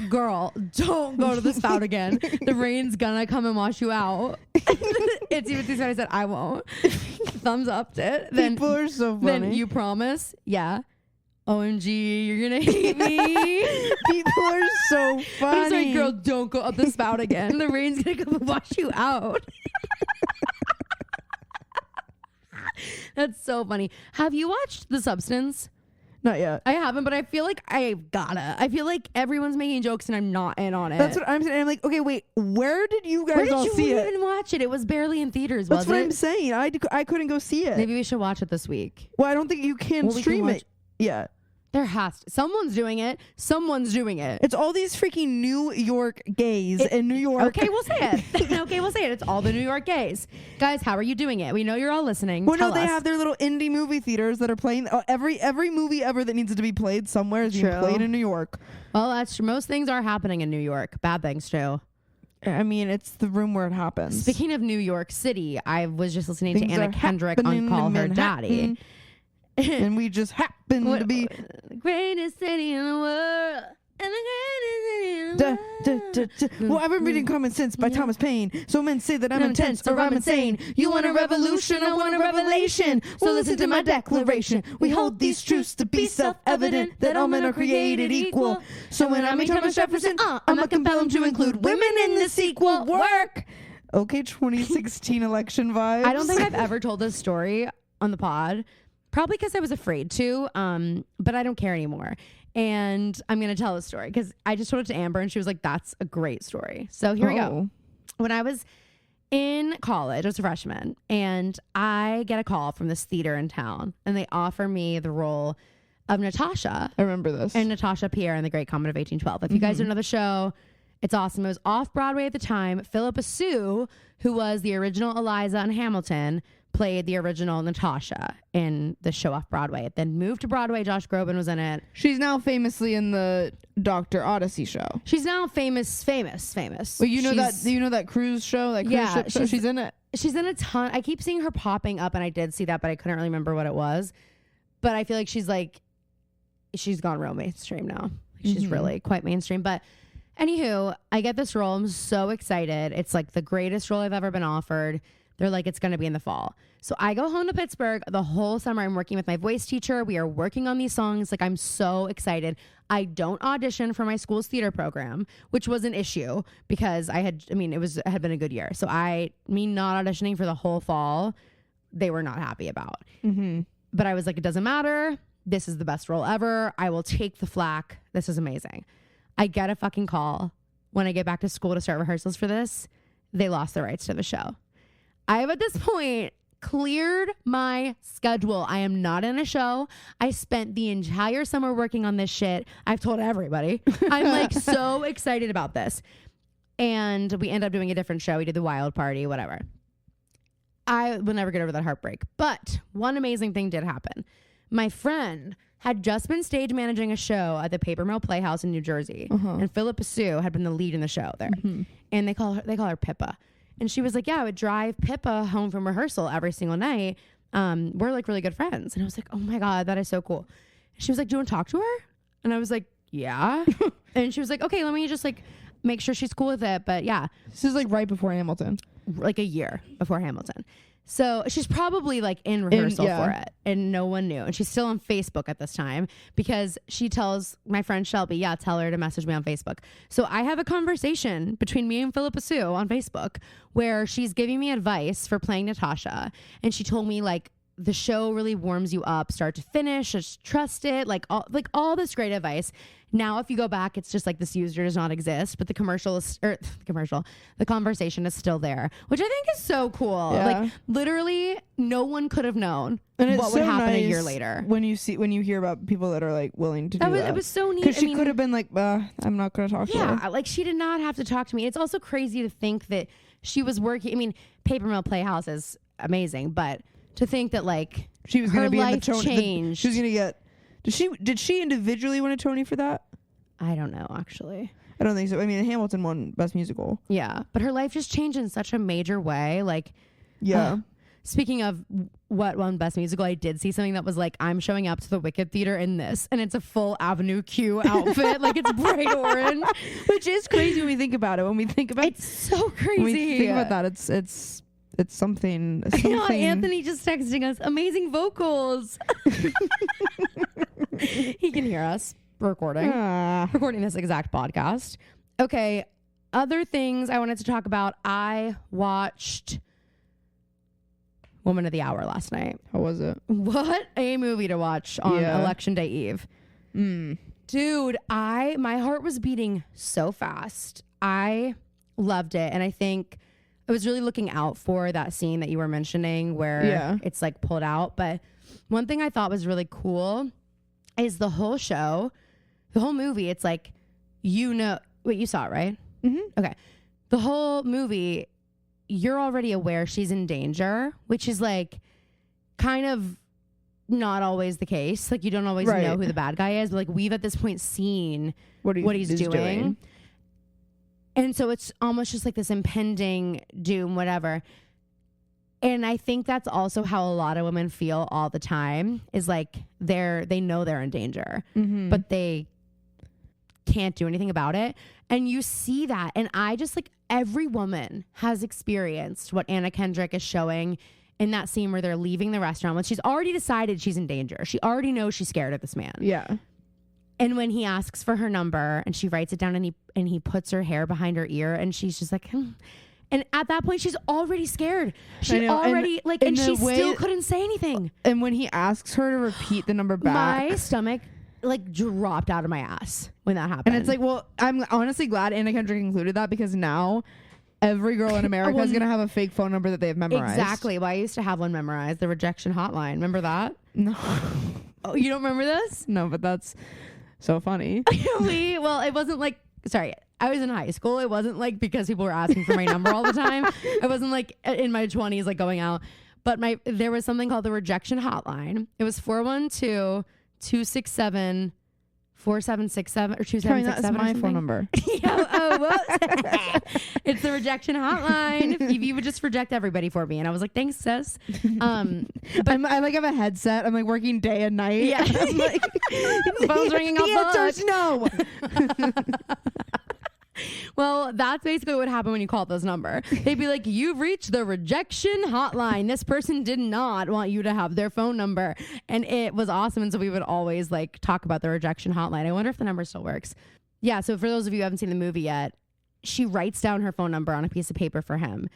Girl, don't go to the spout again. The rain's gonna come and wash you out. Itsy Bitsy Spider said, I won't. Thumbs upped it. Then, people are so funny. Then you promise? Yeah. OMG, you're gonna hate me. People are so funny. I'm sorry, girl, don't go up the spout again. The rain's gonna come and wash you out. That's so funny. Have you watched The Substance? Not yet. I haven't, but I feel like I've gotta. I feel like everyone's making jokes and I'm not in on it. That's what I'm saying. I'm like, okay, wait, where did you guys all see it? Where did you even watch it? It was barely in theaters, That's what it? I'm saying. I couldn't go see it. Maybe we should watch it this week. Well, I don't think you can stream it yet. There has to. Someone's doing it. Someone's doing it. It's all these freaking New York gays in New York. Okay, we'll say it. Okay, we'll say it. It's all the New York gays. Guys, how are you doing it? We know you're all listening. Well, Tell no, they us. have their little indie movie theaters that are playing. Every movie ever that needs to be played somewhere is being played in New York. Well, that's true. Most things are happening in New York. Bad things too. I mean, it's the room where it happens. Speaking of New York City, I was just listening Things to Anna are Kendrick on Call Her Daddy. And we just happen to be the greatest city in the world. And the greatest city in the world. Well, I've been reading Common Sense by Thomas Paine. So men say that I'm intense or I'm insane. You want a revolution, I want a revelation. So listen to my declaration. We hold these truths to be self-evident, that all men are created equal. So when I meet Thomas Jefferson, I'ma compel him to include women in the sequel. Work! Okay, 2016 election vibes. I don't think I've ever told this story on the pod. Probably because I was afraid to, but I don't care anymore. And I'm going to tell the story because I just told it to Amber and she was like, that's a great story. So here we go. When I was in college, I was a freshman, and I get a call from this theater in town, and they offer me the role of Natasha. I remember this. And Natasha Pierre in The Great Comet of 1812. If you guys don't know the show, it's awesome. It was off Broadway at the time. Philippa Sue, who was the original Eliza in Hamilton, played the original Natasha in the show off Broadway. It then moved to Broadway. Josh Groban was in it. She's now famously in the Dr. Odyssey show. She's now famous. Well, you know that cruise show, that cruise ship show? She's in it. She's in a ton. I keep seeing her popping up, and I did see that, but I couldn't really remember what it was. But I feel like she's gone real mainstream now. She's really quite mainstream. But anywho, I get this role. I'm so excited. It's like the greatest role I've ever been offered. They're like, it's going to be in the fall. So I go home to Pittsburgh. The whole summer I'm working with my voice teacher. We are working on these songs. Like, I'm so excited. I don't audition for my school's theater program, which was an issue because it had been a good year. So me not auditioning for the whole fall, they were not happy about. But I was like, it doesn't matter. This is the best role ever. I will take the flack. This is amazing. I get a fucking call when I get back to school to start rehearsals for this. They lost the rights to the show. I have at this point cleared my schedule. I am not in a show. I spent the entire summer working on this shit. I've told everybody. I'm like so excited about this. And we end up doing a different show. We did the Wild Party, whatever. I will never get over that heartbreak. But one amazing thing did happen. My friend had just been stage managing a show at the Paper Mill Playhouse in New Jersey. And Philippa Sue had been the lead in the show there. And they call her Pippa. And she was like, yeah, I would drive Pippa home from rehearsal every single night. We're like really good friends. And I was like, oh my God, that is so cool. She was like, do you want to talk to her? And I was like, yeah. And she was like, okay, let me just like make sure she's cool with it. But yeah. This is like right before Hamilton. Like a year before Hamilton. So she's probably like in rehearsal for it and no one knew. And she's still on Facebook at this time because she tells my friend Shelby, tell her to message me on Facebook. So I have a conversation between me and Philippa Sue on Facebook where she's giving me advice for playing Natasha. And she told me like, the show really warms you up start to finish. Just trust it. Like all this great advice. Now, if you go back, it's just like this user does not exist, but the conversation is still there, which I think is so cool. Yeah. Like literally no one could have known and what would happen a year later. When you hear about people that are like willing to do that. It was so neat. Because she could have been like, I'm not going to talk to her. Yeah, like she did not have to talk to me. It's also crazy to think that she was working. I mean, Paper Mill Playhouse is amazing, but to think that like she was going to be in the Tony, changed. She was going to get. Did she individually win a Tony for that? I don't know, actually. I don't think so. I mean, Hamilton won Best Musical. Yeah, but her life just changed in such a major way. Like, yeah. Speaking of what won Best Musical, I did see something that was like, I'm showing up to the Wicked Theater in this, and it's a full Avenue Q outfit, like it's bright orange, which is crazy when we think about it. It's so crazy. When we think about that, it's something. I know, Anthony just texting us amazing vocals. He can hear us recording this exact podcast. Okay, other things I wanted to talk about. I watched Woman of the Hour last night. How was it? What a movie to watch on Election Day Eve. Dude, my heart was beating so fast. I loved it. And I think I was really looking out for that scene that you were mentioning where it's like pulled out. But one thing I thought was really cool is the whole show, the whole movie. It's like, you saw it, right? Okay. The whole movie, you're already aware she's in danger, which is like kind of not always the case. Like you don't always know who the bad guy is, but like we've at this point seen what he's doing. And so it's almost just like this impending doom, whatever. And I think that's also how a lot of women feel all the time is like they know they're in danger, but they can't do anything about it. And you see that. And I just like every woman has experienced what Anna Kendrick is showing in that scene where they're leaving the restaurant when she's already decided she's in danger. She already knows she's scared of this man. Yeah. And when he asks for her number and she writes it down and he puts her hair behind her ear and she's just like, And at that point, she's already scared. She already and she still couldn't say anything. And when he asks her to repeat the number back, my stomach like dropped out of my ass when that happened. And it's like, well, I'm honestly glad Anna Kendrick included that because now every girl in America is going to have a fake phone number that they have memorized. Exactly. Well, I used to have one memorized, the Rejection Hotline. Remember that? No. Oh, you don't remember this? No, but that's so funny. Well, it wasn't like, sorry, I was in high school. It wasn't like because people were asking for my number all the time. I wasn't like in my 20s, like going out. But there was something called the Rejection Hotline. It was 412-267-4767 or 2767. That's my phone number. It's the Rejection Hotline. If you would just reject everybody for me. And I was like, thanks, sis. But I like have a headset. I'm like working day and night. Yeah. I'm like, the phone's ringing off the answer's no. Well, that's basically what happened when you called this number. They'd be like, you've reached the Rejection Hotline. This person did not want you to have their phone number. And it was awesome. And so we would always like talk about the Rejection Hotline. I wonder if the number still works. Yeah. So for those of you who haven't seen the movie yet, she writes down her phone number on a piece of paper for him.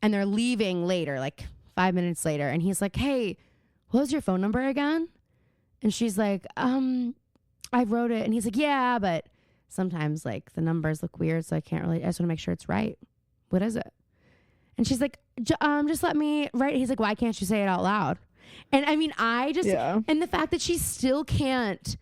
And they're leaving later, like 5 minutes later. And he's like, hey, what was your phone number again? And she's like, I wrote it. And he's like, yeah, but sometimes like the numbers look weird, so I just want to make sure it's right. What is it? And she's like, just let me write it. He's like, why can't you say it out loud? And I mean, and the fact that she still can't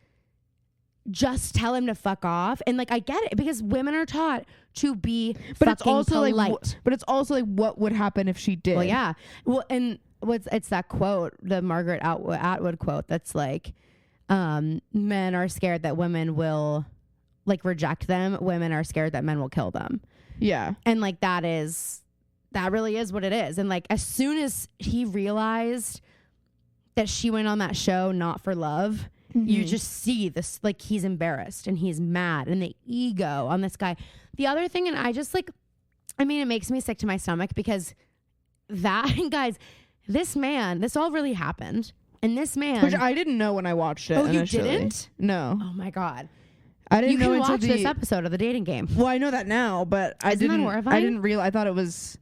just tell him to fuck off. And like, I get it because women are taught to be fucking polite. But it's also like, what would happen if she did? Well, yeah. Well, and it's that quote, the Margaret Atwood quote that's like, men are scared that women will like reject them. Women are scared that men will kill them. Yeah. And like that really is what it is. And like as soon as he realized that she went on that show not for love, you just see this, like he's embarrassed and he's mad and the ego on this guy. The other thing, and I just like, I mean, it makes me sick to my stomach because guys, this all really happened. And this man, which I didn't know when I watched it. Oh, initially. You didn't? No. Oh my God. I didn't know you can until watch this episode of The Dating Game. Well, I know that now, but I didn't realize. I thought it was.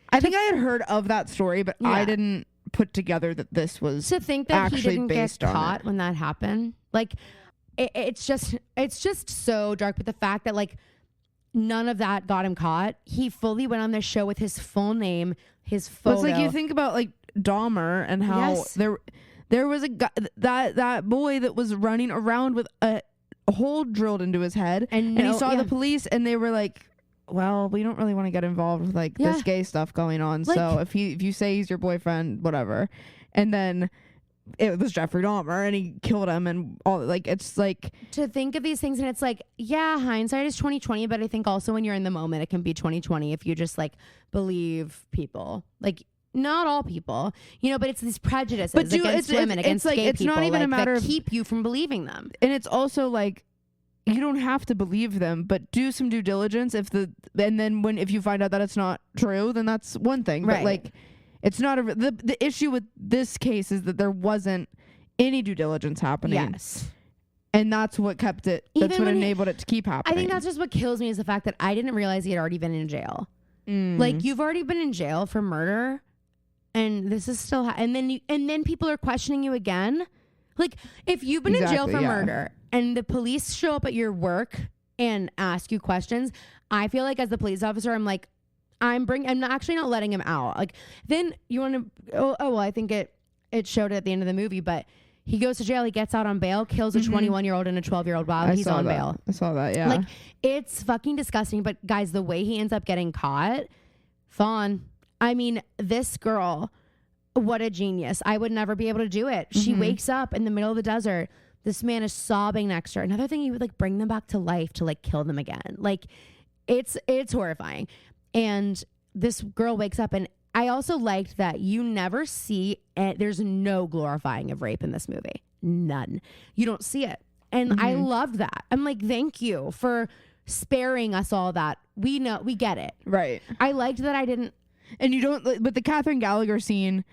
I think I had heard of that story, but I didn't put together that this was to think that he didn't get caught it. when that happened. Like, it's just so dark. But the fact that like none of that got him caught, he fully went on this show with his full name, his photo. It's like you think about like Dahmer and how there was a guy, that boy that was running around with a hole drilled into his head, and he saw the police, and they were like, well, we don't really want to get involved with like this gay stuff going on, like, so if you say he's your boyfriend, whatever. And then it was Jeffrey Dahmer and he killed him and all. Like, it's like to think of these things, and it's like, yeah, hindsight is 20/20, but I think also when you're in the moment it can be 20/20 if you just like believe people. Like, not all people, but it's these prejudices against women, against gay people. It's not even a matter of keep you from believing them. And it's also like, you don't have to believe them, but do some due diligence. And then if you find out that it's not true, then that's one thing. Right. But like, it's not the issue with this case is that there wasn't any due diligence happening. Yes. And that's what kept it. That's what enabled it to keep happening. I think that's just what kills me is the fact that I didn't realize he had already been in jail. Like, you've already been in jail for murder. And this is still, and then people are questioning you again. Like, if you've been in jail for murder and the police show up at your work and ask you questions, I feel like as the police officer, I'm like, I'm actually not letting him out. Like, then you want to, well, I think it showed it at the end of the movie, but he goes to jail, he gets out on bail, kills a 21-year-old and a 12-year-old while he's on bail. I saw that, yeah. Like, it's fucking disgusting. But guys, the way he ends up getting caught, Fawn. I mean, this girl, what a genius. I would never be able to do it. She wakes up in the middle of the desert. This man is sobbing next to her. Another thing, he would like bring them back to life to like kill them again. Like, it's horrifying. And this girl wakes up, and I also liked that you never see, there's no glorifying of rape in this movie. None. You don't see it. And I loved that. I'm like, thank you for sparing us all that. We know, we get it. Right. I liked that I didn't. And you don't, but the Catherine Gallagher scene,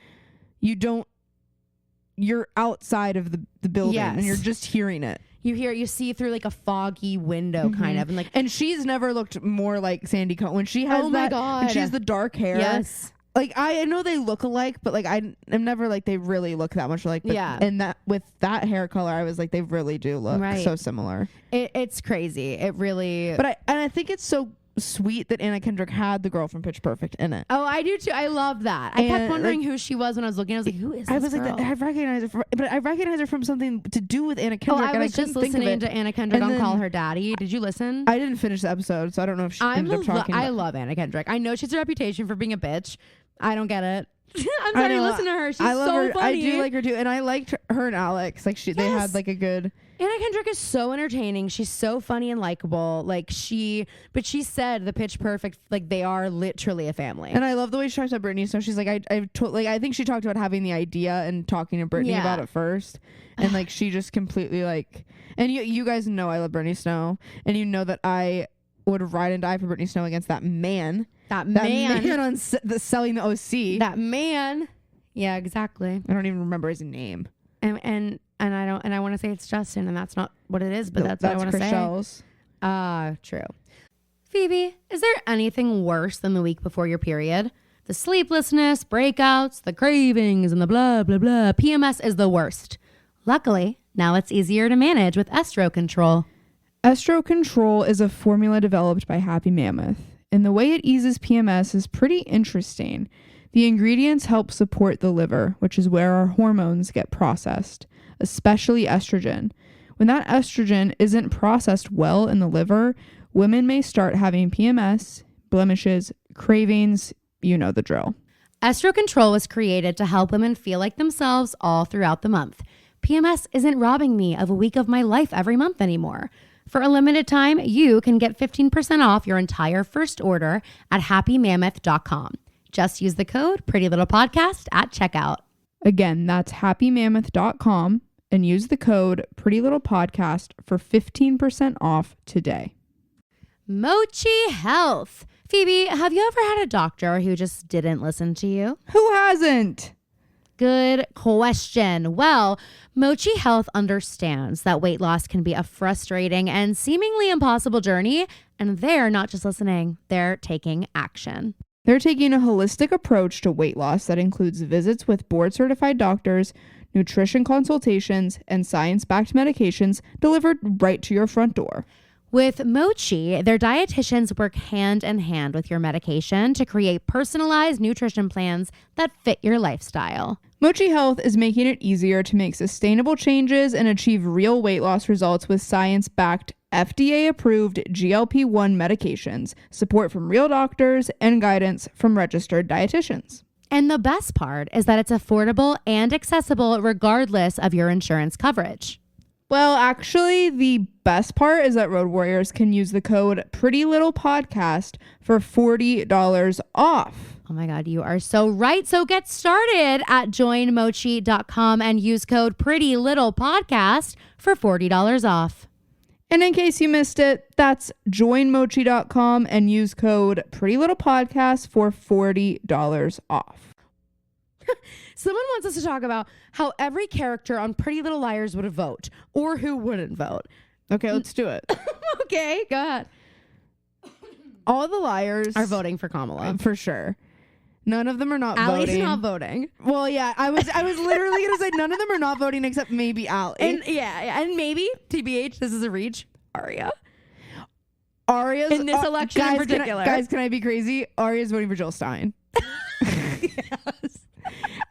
you're outside of the building and you're just hearing it. You see through like a foggy window kind of. And she's never looked more like Sandy Cohen. When she has and she has the dark hair. Yes. Like, I know they look alike, but like I'm never like they really look that much alike. But and that with that hair color, I was like, they really do look so similar. It's crazy. It really. But I think it's so sweet that Anna Kendrick had the girl from Pitch Perfect in it. Oh, I do too. I love that. I kept wondering who she was when I was looking. I was like, who is this I was girl? like, I recognize her, but I recognize her from something to do with Anna Kendrick. I was just listening to Anna Kendrick on Call Her Daddy. Did you listen? I didn't finish the episode, so I don't know if she ended up talking. I love Anna Kendrick. I know she's a reputation for being a bitch. I don't get it. I'm sorry, listen to her. She's so funny. I do like her too, and I liked her and Alex. Like they had like a good. Anna Kendrick is so entertaining. She's so funny and likable. But she said the Pitch Perfect, like they are literally a family. And I love the way she talks about Britney. So she's like, I think she talked about having the idea and talking to Britney about it first, and like she just completely like. And you guys know I love Britney Snow, and you know that I would ride and die for Britney Snow against that man. That man on selling the OC. That man. Yeah, exactly. I don't even remember his name. And I want to say it's Justin, and that's not what it is, but that's what I want to say. True. Phoebe, is there anything worse than the week before your period? The sleeplessness, breakouts, the cravings, and the blah, blah, blah. PMS is the worst. Luckily, now it's easier to manage with Estro Control. Estro Control is a formula developed by Happy Mammoth, and the way it eases PMS is pretty interesting. The ingredients help support the liver, which is where our hormones get processed, especially estrogen. When that estrogen isn't processed well in the liver, women may start having PMS, blemishes, cravings, you know the drill. Estro Control was created to help women feel like themselves all throughout the month. PMS isn't robbing me of a week of my life every month anymore. For a limited time, you can get 15% off your entire first order at happymammoth.com. Just use the code PrettyLittlePodcast at checkout. Again, that's happymammoth.com and use the code PrettyLittlePodcast for 15% off today. Mochi Health. Phoebe, have you ever had a doctor who just didn't listen to you? Who hasn't? Good question. Well, Mochi Health understands that weight loss can be a frustrating and seemingly impossible journey, and they're not just listening, they're taking action. They're taking a holistic approach to weight loss that includes visits with board-certified doctors, nutrition consultations, and science-backed medications delivered right to your front door. With Mochi, their dietitians work hand in hand with your medication to create personalized nutrition plans that fit your lifestyle. Mochi Health is making it easier to make sustainable changes and achieve real weight loss results with science-backed, FDA-approved GLP-1 medications, support from real doctors, and guidance from registered dietitians. And the best part is that it's affordable and accessible regardless of your insurance coverage. Well, actually, the best part is that Road Warriors can use the code PrettyLittlePodcast for $40 off. Oh my God, you are so right. So get started at joinmochi.com and use code PrettyLittlePodcast for $40 off. And in case you missed it, that's joinmochi.com and use code PrettyLittlePodcast for $40 off. Someone wants us to talk about how every character on Pretty Little Liars would vote, or who wouldn't vote. Okay, let's do it. Okay, go ahead. All the liars are voting for Kamala. For sure. None of them are not Allie's voting. not voting. Well, yeah, I was literally gonna say none of them are not voting except maybe Allie. And maybe, TBH, this is a reach, Aria. Aria's in this election in particular. Can I be crazy? Aria's voting for Jill Stein. Yes.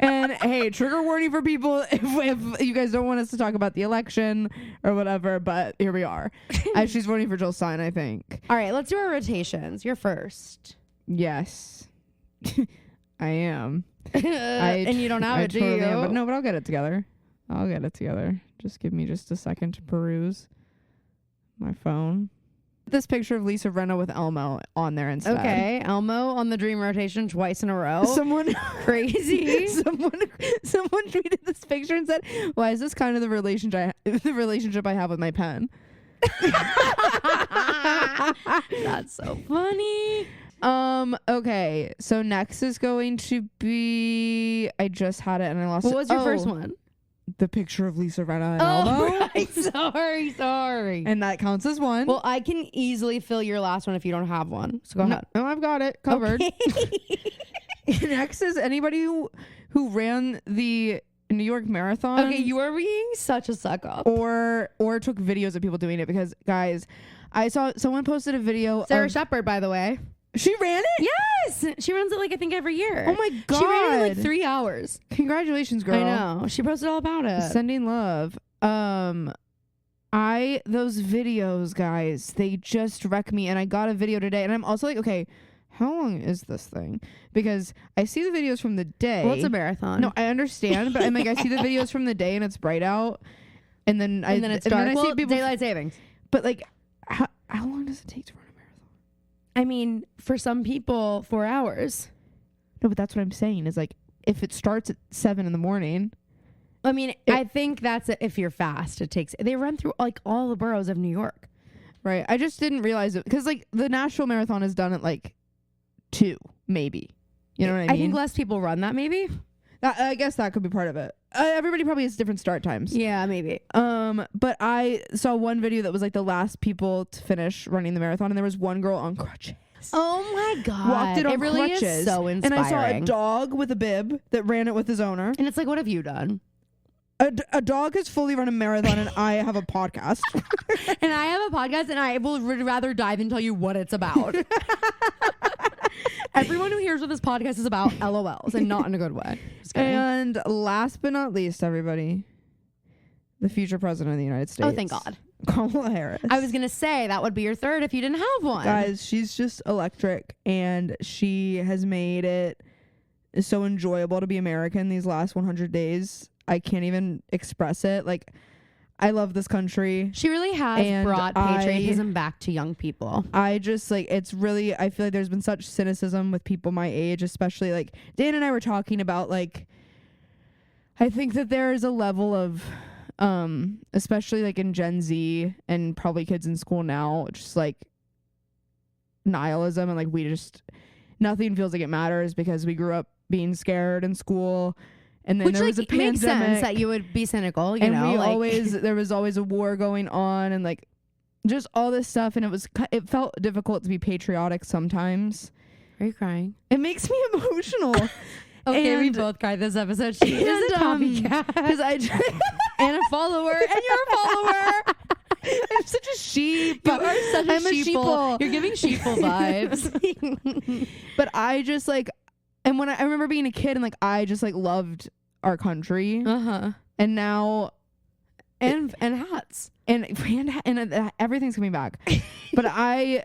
And hey, trigger warning for people if you guys don't want us to talk about the election or whatever, but here we are. She's voting for Jill Stein, I think. All right, let's do our rotations. You're first. Yes. I am. And you don't have it, do you? But I'll get it together. Just give me just a second to peruse my phone. This picture of Lisa Rinna with Elmo on there instead. Okay, Elmo on the dream rotation twice in a row. Someone crazy. someone tweeted this picture and said, "Why is this kind of the relationship I have with my pen?" That's so funny. Okay, so next is going to be, I just had it and I lost it. What was your first one? The picture of Lisa Rinna and Elmo. Right. Sorry. And that counts as one. Well, I can easily fill your last one if you don't have one. So go ahead. No, I've got it covered. Okay. Next is anybody who ran the New York Marathon. Okay, you are being such a suck up. Or took videos of people doing it, because guys, I saw someone posted a video. Sarah Shepard, by the way. She ran it? Yes. She runs it like I think every year. Oh my God. She ran it in like 3 hours. Congratulations, girl. I know. She posted all about it. Sending love. Those videos, guys, they just wreck me. And I got a video today, and I'm also like, okay, how long is this thing? Because I see the videos from the day. Well, it's a marathon. No, I understand, but I'm like, I see the videos from the day and it's bright out, and then it's dark. I see people daylight savings. But like, how long does it take to run a marathon? I mean, for some people, 4 hours. No, but that's what I'm saying is like, if it starts at 7 a.m. I mean, I think that's if you're fast. They run through like all the boroughs of New York. Right. I just didn't realize it because like the Nashville Marathon is done at like 2, maybe. You know what I mean? I think less people run that, maybe. I guess that could be part of it. Everybody probably has different start times. Yeah, maybe. But I saw one video that was like the last people to finish running the marathon, and there was one girl on crutches. Oh my God. Walked it on it really crutches. Is so inspiring. And I saw a dog with a bib that ran it with his owner. And it's like, what have you done? A dog has fully run a marathon, and I have a podcast. And I have a podcast, and I would rather dive and tell you what it's about. Everyone who hears what this podcast is about, LOLs, and not in a good way. Just kidding. And last but not least, everybody, the future president of the United States. Oh, thank God. Kamala Harris. I was going to say that would be your third if you didn't have one. Guys, she's just electric, and she has made it so enjoyable to be American these last 100 days. I can't even express it. Like, I love this country. She really has brought patriotism back to young people. I just like, it's really, I feel like there's been such cynicism with people my age, especially like Dan and I were talking about, like, I think that there is a level of, especially like in Gen Z and probably kids in school now, just like nihilism, and like nothing feels like it matters because we grew up being scared in school. And then there was a pandemic. Makes sense that you would be cynical, you know. There was always a war going on, and like just all this stuff, and it felt difficult to be patriotic sometiand Are you crying? It makes me emotional. Okay, we both cried this episode. She is a copycat. And a follower, and you're a follower. I'm such a sheep. You are such a I'm sheeple. You're giving sheeple vibes. But I just like, and when I remember being a kid and like I just like loved our country. And now and hats and everything's coming back. But I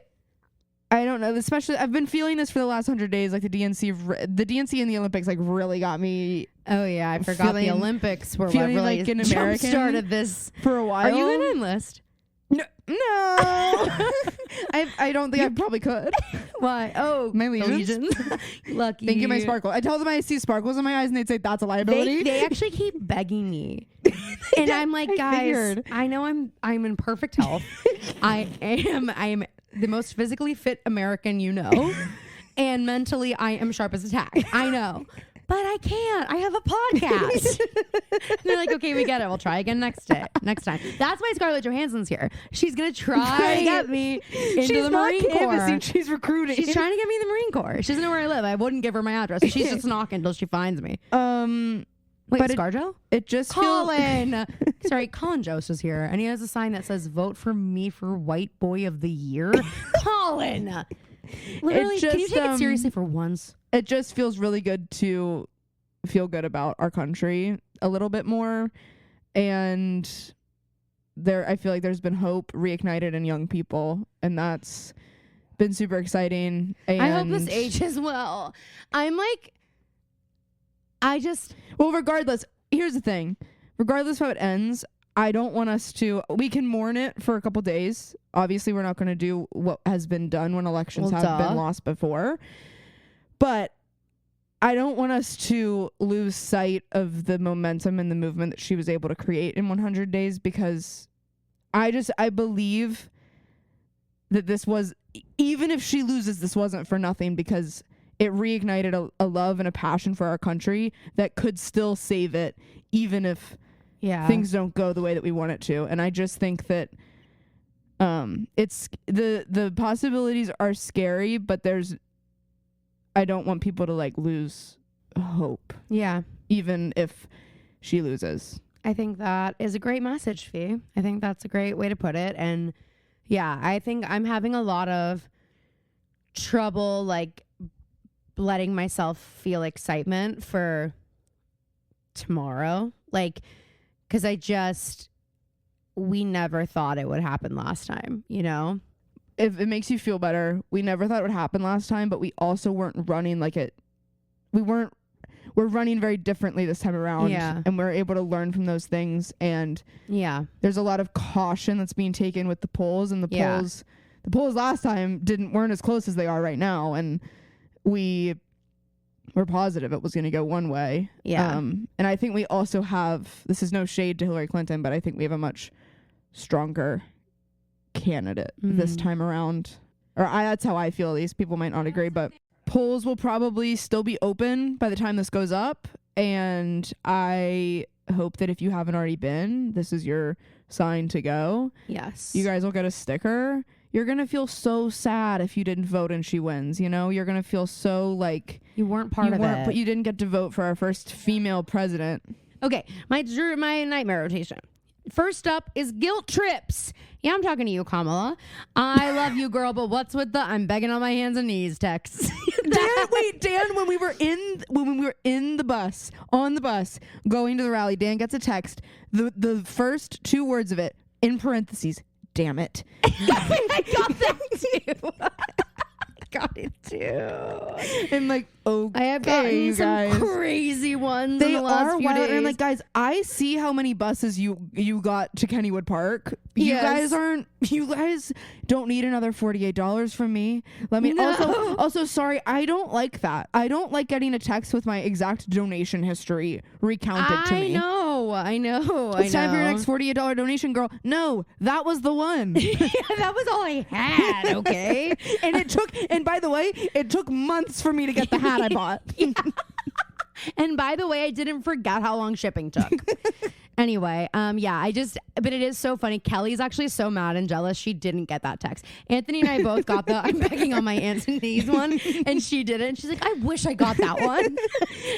don't know, especially I've been feeling this for the last 100 days, like the DNC and the Olympics like really got me. Oh yeah, I forgot the Olympics were what really like an American started this for a while. Are you gonna enlist? No. I don't think I probably could. Why? Oh, my legions. Lucky. Thank you, my sparkle. I tell them I see sparkles in my eyes, and they'd say that's a liability. They actually keep begging me, and I'm like, guys, I know I'm in perfect health. I am the most physically fit American you know, and mentally I am sharp as a tack. I know. But I can't. I have a podcast. And they're like, okay, we get it. We'll try again next time. That's why Scarlett Johansson's here. She's going to try to get me into the Marine Corps. She's recruiting. She's trying to get me in the Marine Corps. She doesn't know where I live. I wouldn't give her my address. So she's just knocking until she finds me. Wait, but ScarJo? It just Colin. Sorry, Colin Jost is here. And he has a sign that says, vote for me for White Boy of the Year. Colin. Literally, can you take it seriously for once? It just feels really good to feel good about our country a little bit more. And I feel like there's been hope reignited in young people. And that's been super exciting. And I hope this ages well. Well, regardless, here's the thing. Regardless of how it ends, I don't want us to... We can mourn it for a couple days. Obviously, we're not going to do what has been done when elections have been lost before. But I don't want us to lose sight of the momentum and the movement that she was able to create in 100 days, because I believe that this was... Even if she loses, this wasn't for nothing, because it reignited a love and a passion for our country that could still save it, even if things don't go the way that we want it to. And I just think that it's the possibilities are scary, but I don't want people to like lose hope. Yeah. Even if she loses. I think that is a great message, Fee. I think that's a great way to put it. And Yeah, I think I'm having a lot of trouble like letting myself feel excitement for tomorrow. Like, because we never thought it would happen last time, you know? If it makes you feel better, we never thought it would happen last time, but we also weren't running like it. We're running very differently this time around. Yeah. And we're able to learn from those things. And Yeah. there's a lot of caution that's being taken with the polls, and the polls last time weren't as close as they are right now. And we were positive it was going to go one way. Yeah. And I think we also this is no shade to Hillary Clinton, but I think we have a much stronger candidate this time around. That's how I feel, at least. People might not agree, but polls will probably still be open by the time this goes up. And I hope that if you haven't already been, this is your sign to go. Yes. You guys will get a sticker. You're going to feel so sad if you didn't vote and she wins, you know? You're going to feel so like you weren't part of it. But you didn't get to vote for our first female president. Okay, my nightmare rotation. First up is guilt trips. Yeah, I'm talking to you, Kamala. I love you, girl, but what's with the I'm begging on my hands and knees text? Dan, when we were in the bus, on the bus, going to the rally, Dan gets a text. The first 2 words of it, in parentheses, damn it. I got that too. Got it too. And like, okay, I have gotten you guys. some crazy ones. They in the last are few wild. days. And I'm like, guys, I see how many buses you got to Kennywood Park. Yes. You guys don't need another $48 from me. Let me also sorry, I don't like that. I don't like getting a text with my exact donation history recounted to me. I know. It's time for your next $48 donation, girl. No, that was the one. Yeah, that was all I had, okay? And by the way, it took months for me to get the hat I bought. Yeah. And by the way, I didn't forget how long shipping took. Anyway, but it is so funny. Kelly's actually so mad and jealous she didn't get that text. Anthony and I both got the I'm begging on my hands and knees one, and she didn't. She's like, I wish I got that one.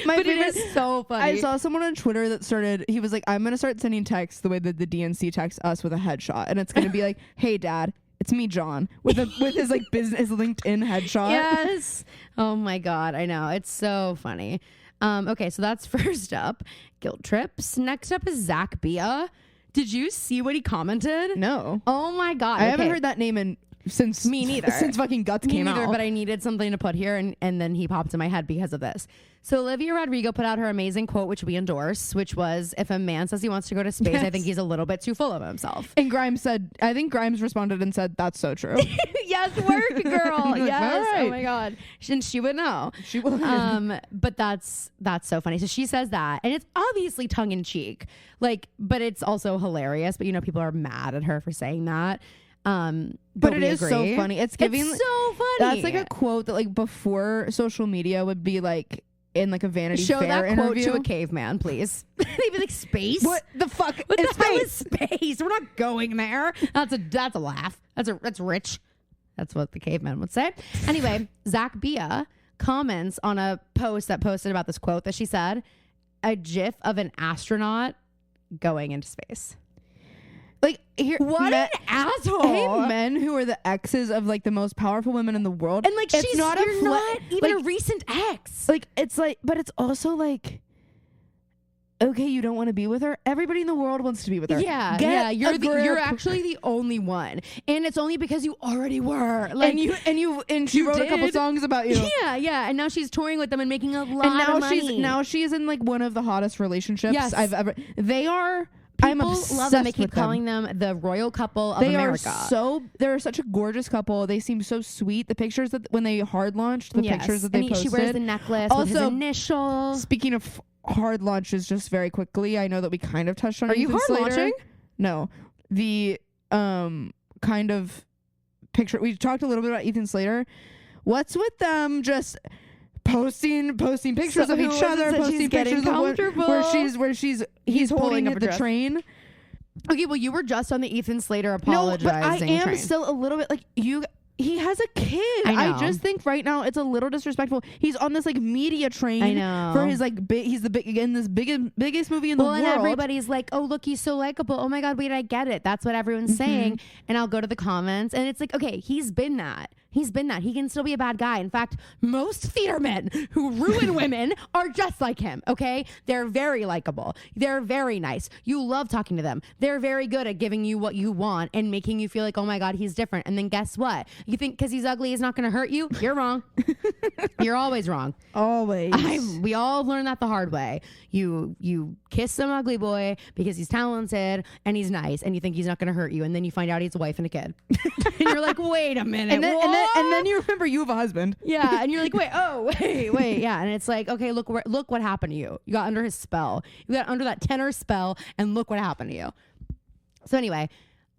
But it is so funny. I saw someone on Twitter that he was like, I'm going to start sending texts the way that the DNC texts us with a headshot. And it's going to be like, hey, Dad, it's me, John, with his like his LinkedIn headshot. Yes. Oh my God. I know. It's so funny. Okay, so that's first up. Guilt trips. Next up is Zach Bia. Did you see what he commented? No. Oh my God. I haven't heard that name since me neither. Since fucking Guts came out. But I needed something to put here, and then he popped in my head because of this. So Olivia Rodrigo put out her amazing quote, which we endorse, which was, if a man says he wants to go to space, I think he's a little bit too full of himself. And I think Grimes responded and said, that's so true. Yes, work, girl. Yes. Right. Oh my God. And she would know. She would. But that's so funny. So she says that, and it's obviously tongue in cheek, but it's also hilarious. But people are mad at her for saying that. But it is so funny. It's giving. It's so funny. That's like a quote that like before social media would be like in like a Vanity Show Fair that interview. quote to a caveman, please. They'd be like, space? What the fuck? What the hell is space? We're not going there. That's a laugh. That's rich. That's what the caveman would say. Anyway, Zach Bia comments on a post that posted about this quote that she said, a gif of an astronaut going into space. Like, here, what an asshole! Hey, men who are the exes of like the most powerful women in the world, and like it's not even a recent ex. Like, it's like, but it's also like, okay, you don't want to be with her. Everybody in the world wants to be with her. Yeah, you're actually the only one, and it's only because you already were. Like, and she wrote a couple songs about you. Yeah, and now she's touring with them and making a lot of money. Now she's in like one of the hottest relationships I've ever. They are. I'm obsessed love them. They keep with them. calling them the royal couple of America. They're such a gorgeous couple. They seem so sweet. The pictures that when they hard launched, pictures that they posted. She wears the necklace with his initials. Speaking of hard launches, just very quickly, I know that we kind of touched on. Are you hard launching? No, the kind of picture we talked a little bit about Ethan Slater. What's with them just posting pictures of each other, posting pictures of where he's holding the train. Okay, well, you were just on the Ethan Slater apologizing. No, but I am train. still a little bit like you. he has a kid. I know. I just think right now it's a little disrespectful. He's on this like media train. I know. For his like he's the biggest movie in the world. And everybody's like, oh, look, he's so likable. Oh my God, wait, I get it. That's what everyone's saying. And I'll go to the comments and it's like, okay, he's been that. He's been that. He can still be a bad guy. In fact, most theater men who ruin women are just like him, okay? They're very likable. They're very nice. You love talking to them. They're very good at giving you what you want and making you feel like, oh my God, he's different. And then guess what? You think because he's ugly he's not going to hurt you? You're wrong. You're always wrong. Always. We all learned that the hard way. You kiss some ugly boy because he's talented and he's nice and you think he's not going to hurt you. And then you find out he has a wife and a kid. And you're like, wait a minute. And then you remember you have a husband. Yeah, and you're like, wait, yeah, and it's like, okay, look what happened to you. You got under his spell. You got under that tenor spell, and look what happened to you. So anyway,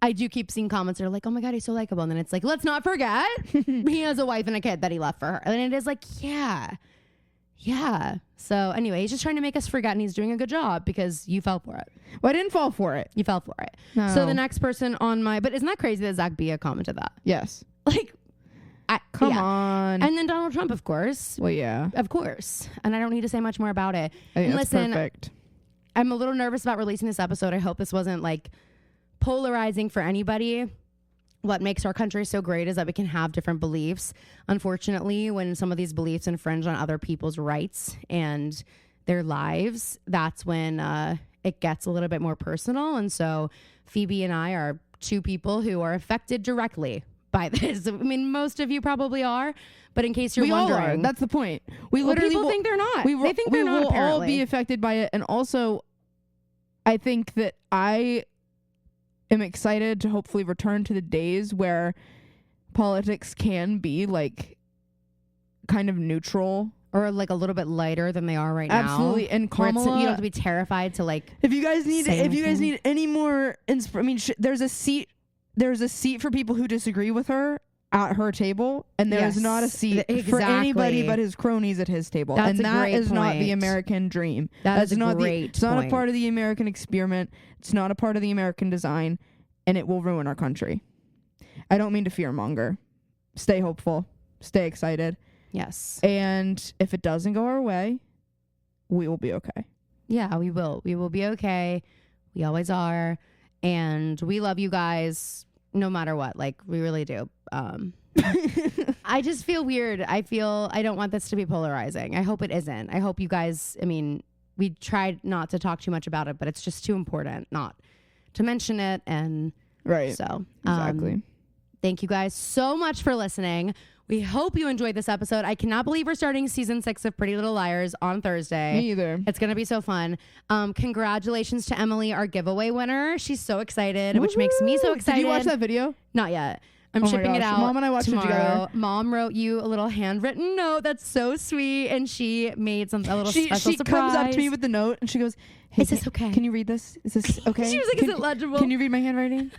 I do keep seeing comments that are like, oh my God, he's so likable, and then it's like, let's not forget he has a wife and a kid that he left for her, and it is like, yeah. So anyway, he's just trying to make us forget, and he's doing a good job because you fell for it. Well, I didn't fall for it. You fell for it. No. So the next person on but isn't that crazy that Zach Bia commented that? Yes. Like. Come on. And then Donald Trump, of course. Well, yeah. Of course. And I don't need to say much more about it. I think and that's listen, perfect. I'm a little nervous about releasing this episode. I hope this wasn't like polarizing for anybody. What makes our country so great is that we can have different beliefs. Unfortunately, when some of these beliefs infringe on other people's rights and their lives, that's when it gets a little bit more personal. And so Phoebe and I are two people who are affected directly by this. I mean, most of you probably are, but in case you're wondering, all are. That's the point. We literally people think they're not. They think we they're not. will Apparently. all be affected by it, and also, I think that I am excited to hopefully return to the days where politics can be like kind of neutral. Or like a little bit lighter than they are right now. Absolutely. And Kamala, you don't have to be terrified to like. If you guys need any more, there's a seat for people who disagree with her at her table, and there is not a seat for anybody but his cronies at his table. That's and a that great is not the point. American dream. That's not great It's not a point. part of the American experiment. It's not a part of the American design, and it will ruin our country. I don't mean to fearmonger. Stay hopeful. Stay excited. Yes. And if it doesn't go our way, we will be okay. Yeah, we will. We will be okay. We always are. And we love you guys no matter what. Like, we really do. I just feel weird. I don't want this to be polarizing. I hope it isn't. I hope you guys, we tried not to talk too much about it, but it's just too important not to mention it. And right. So, exactly. Thank you guys so much for listening. We hope you enjoyed this episode. I cannot believe we're starting season 6 of Pretty Little Liars on Thursday. Me either. It's going to be so fun. Congratulations to Emily, our giveaway winner. She's so excited, which makes me so excited. Did you watch that video? Not yet. I'm shipping it out. Mom and I watched tomorrow. it together. Mom wrote you a little handwritten note that's so sweet, and she made a little special surprise. She comes up to me with the note and she goes, "Hey, is this okay? Can you read this? Is this okay?" She was like, "Is it legible? Can you read my handwriting?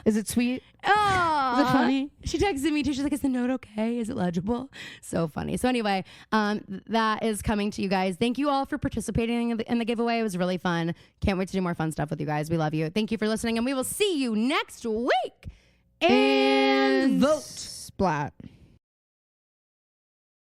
Is it sweet? Oh, is it funny?" She texted me too. She's like, "Is the note okay? Is it legible?" So funny. So anyway, that is coming to you guys. Thank you all for participating in the giveaway. It was really fun. Can't wait to do more fun stuff with you guys. We love you. Thank you for listening, and we will see you next week. And vote. Splat.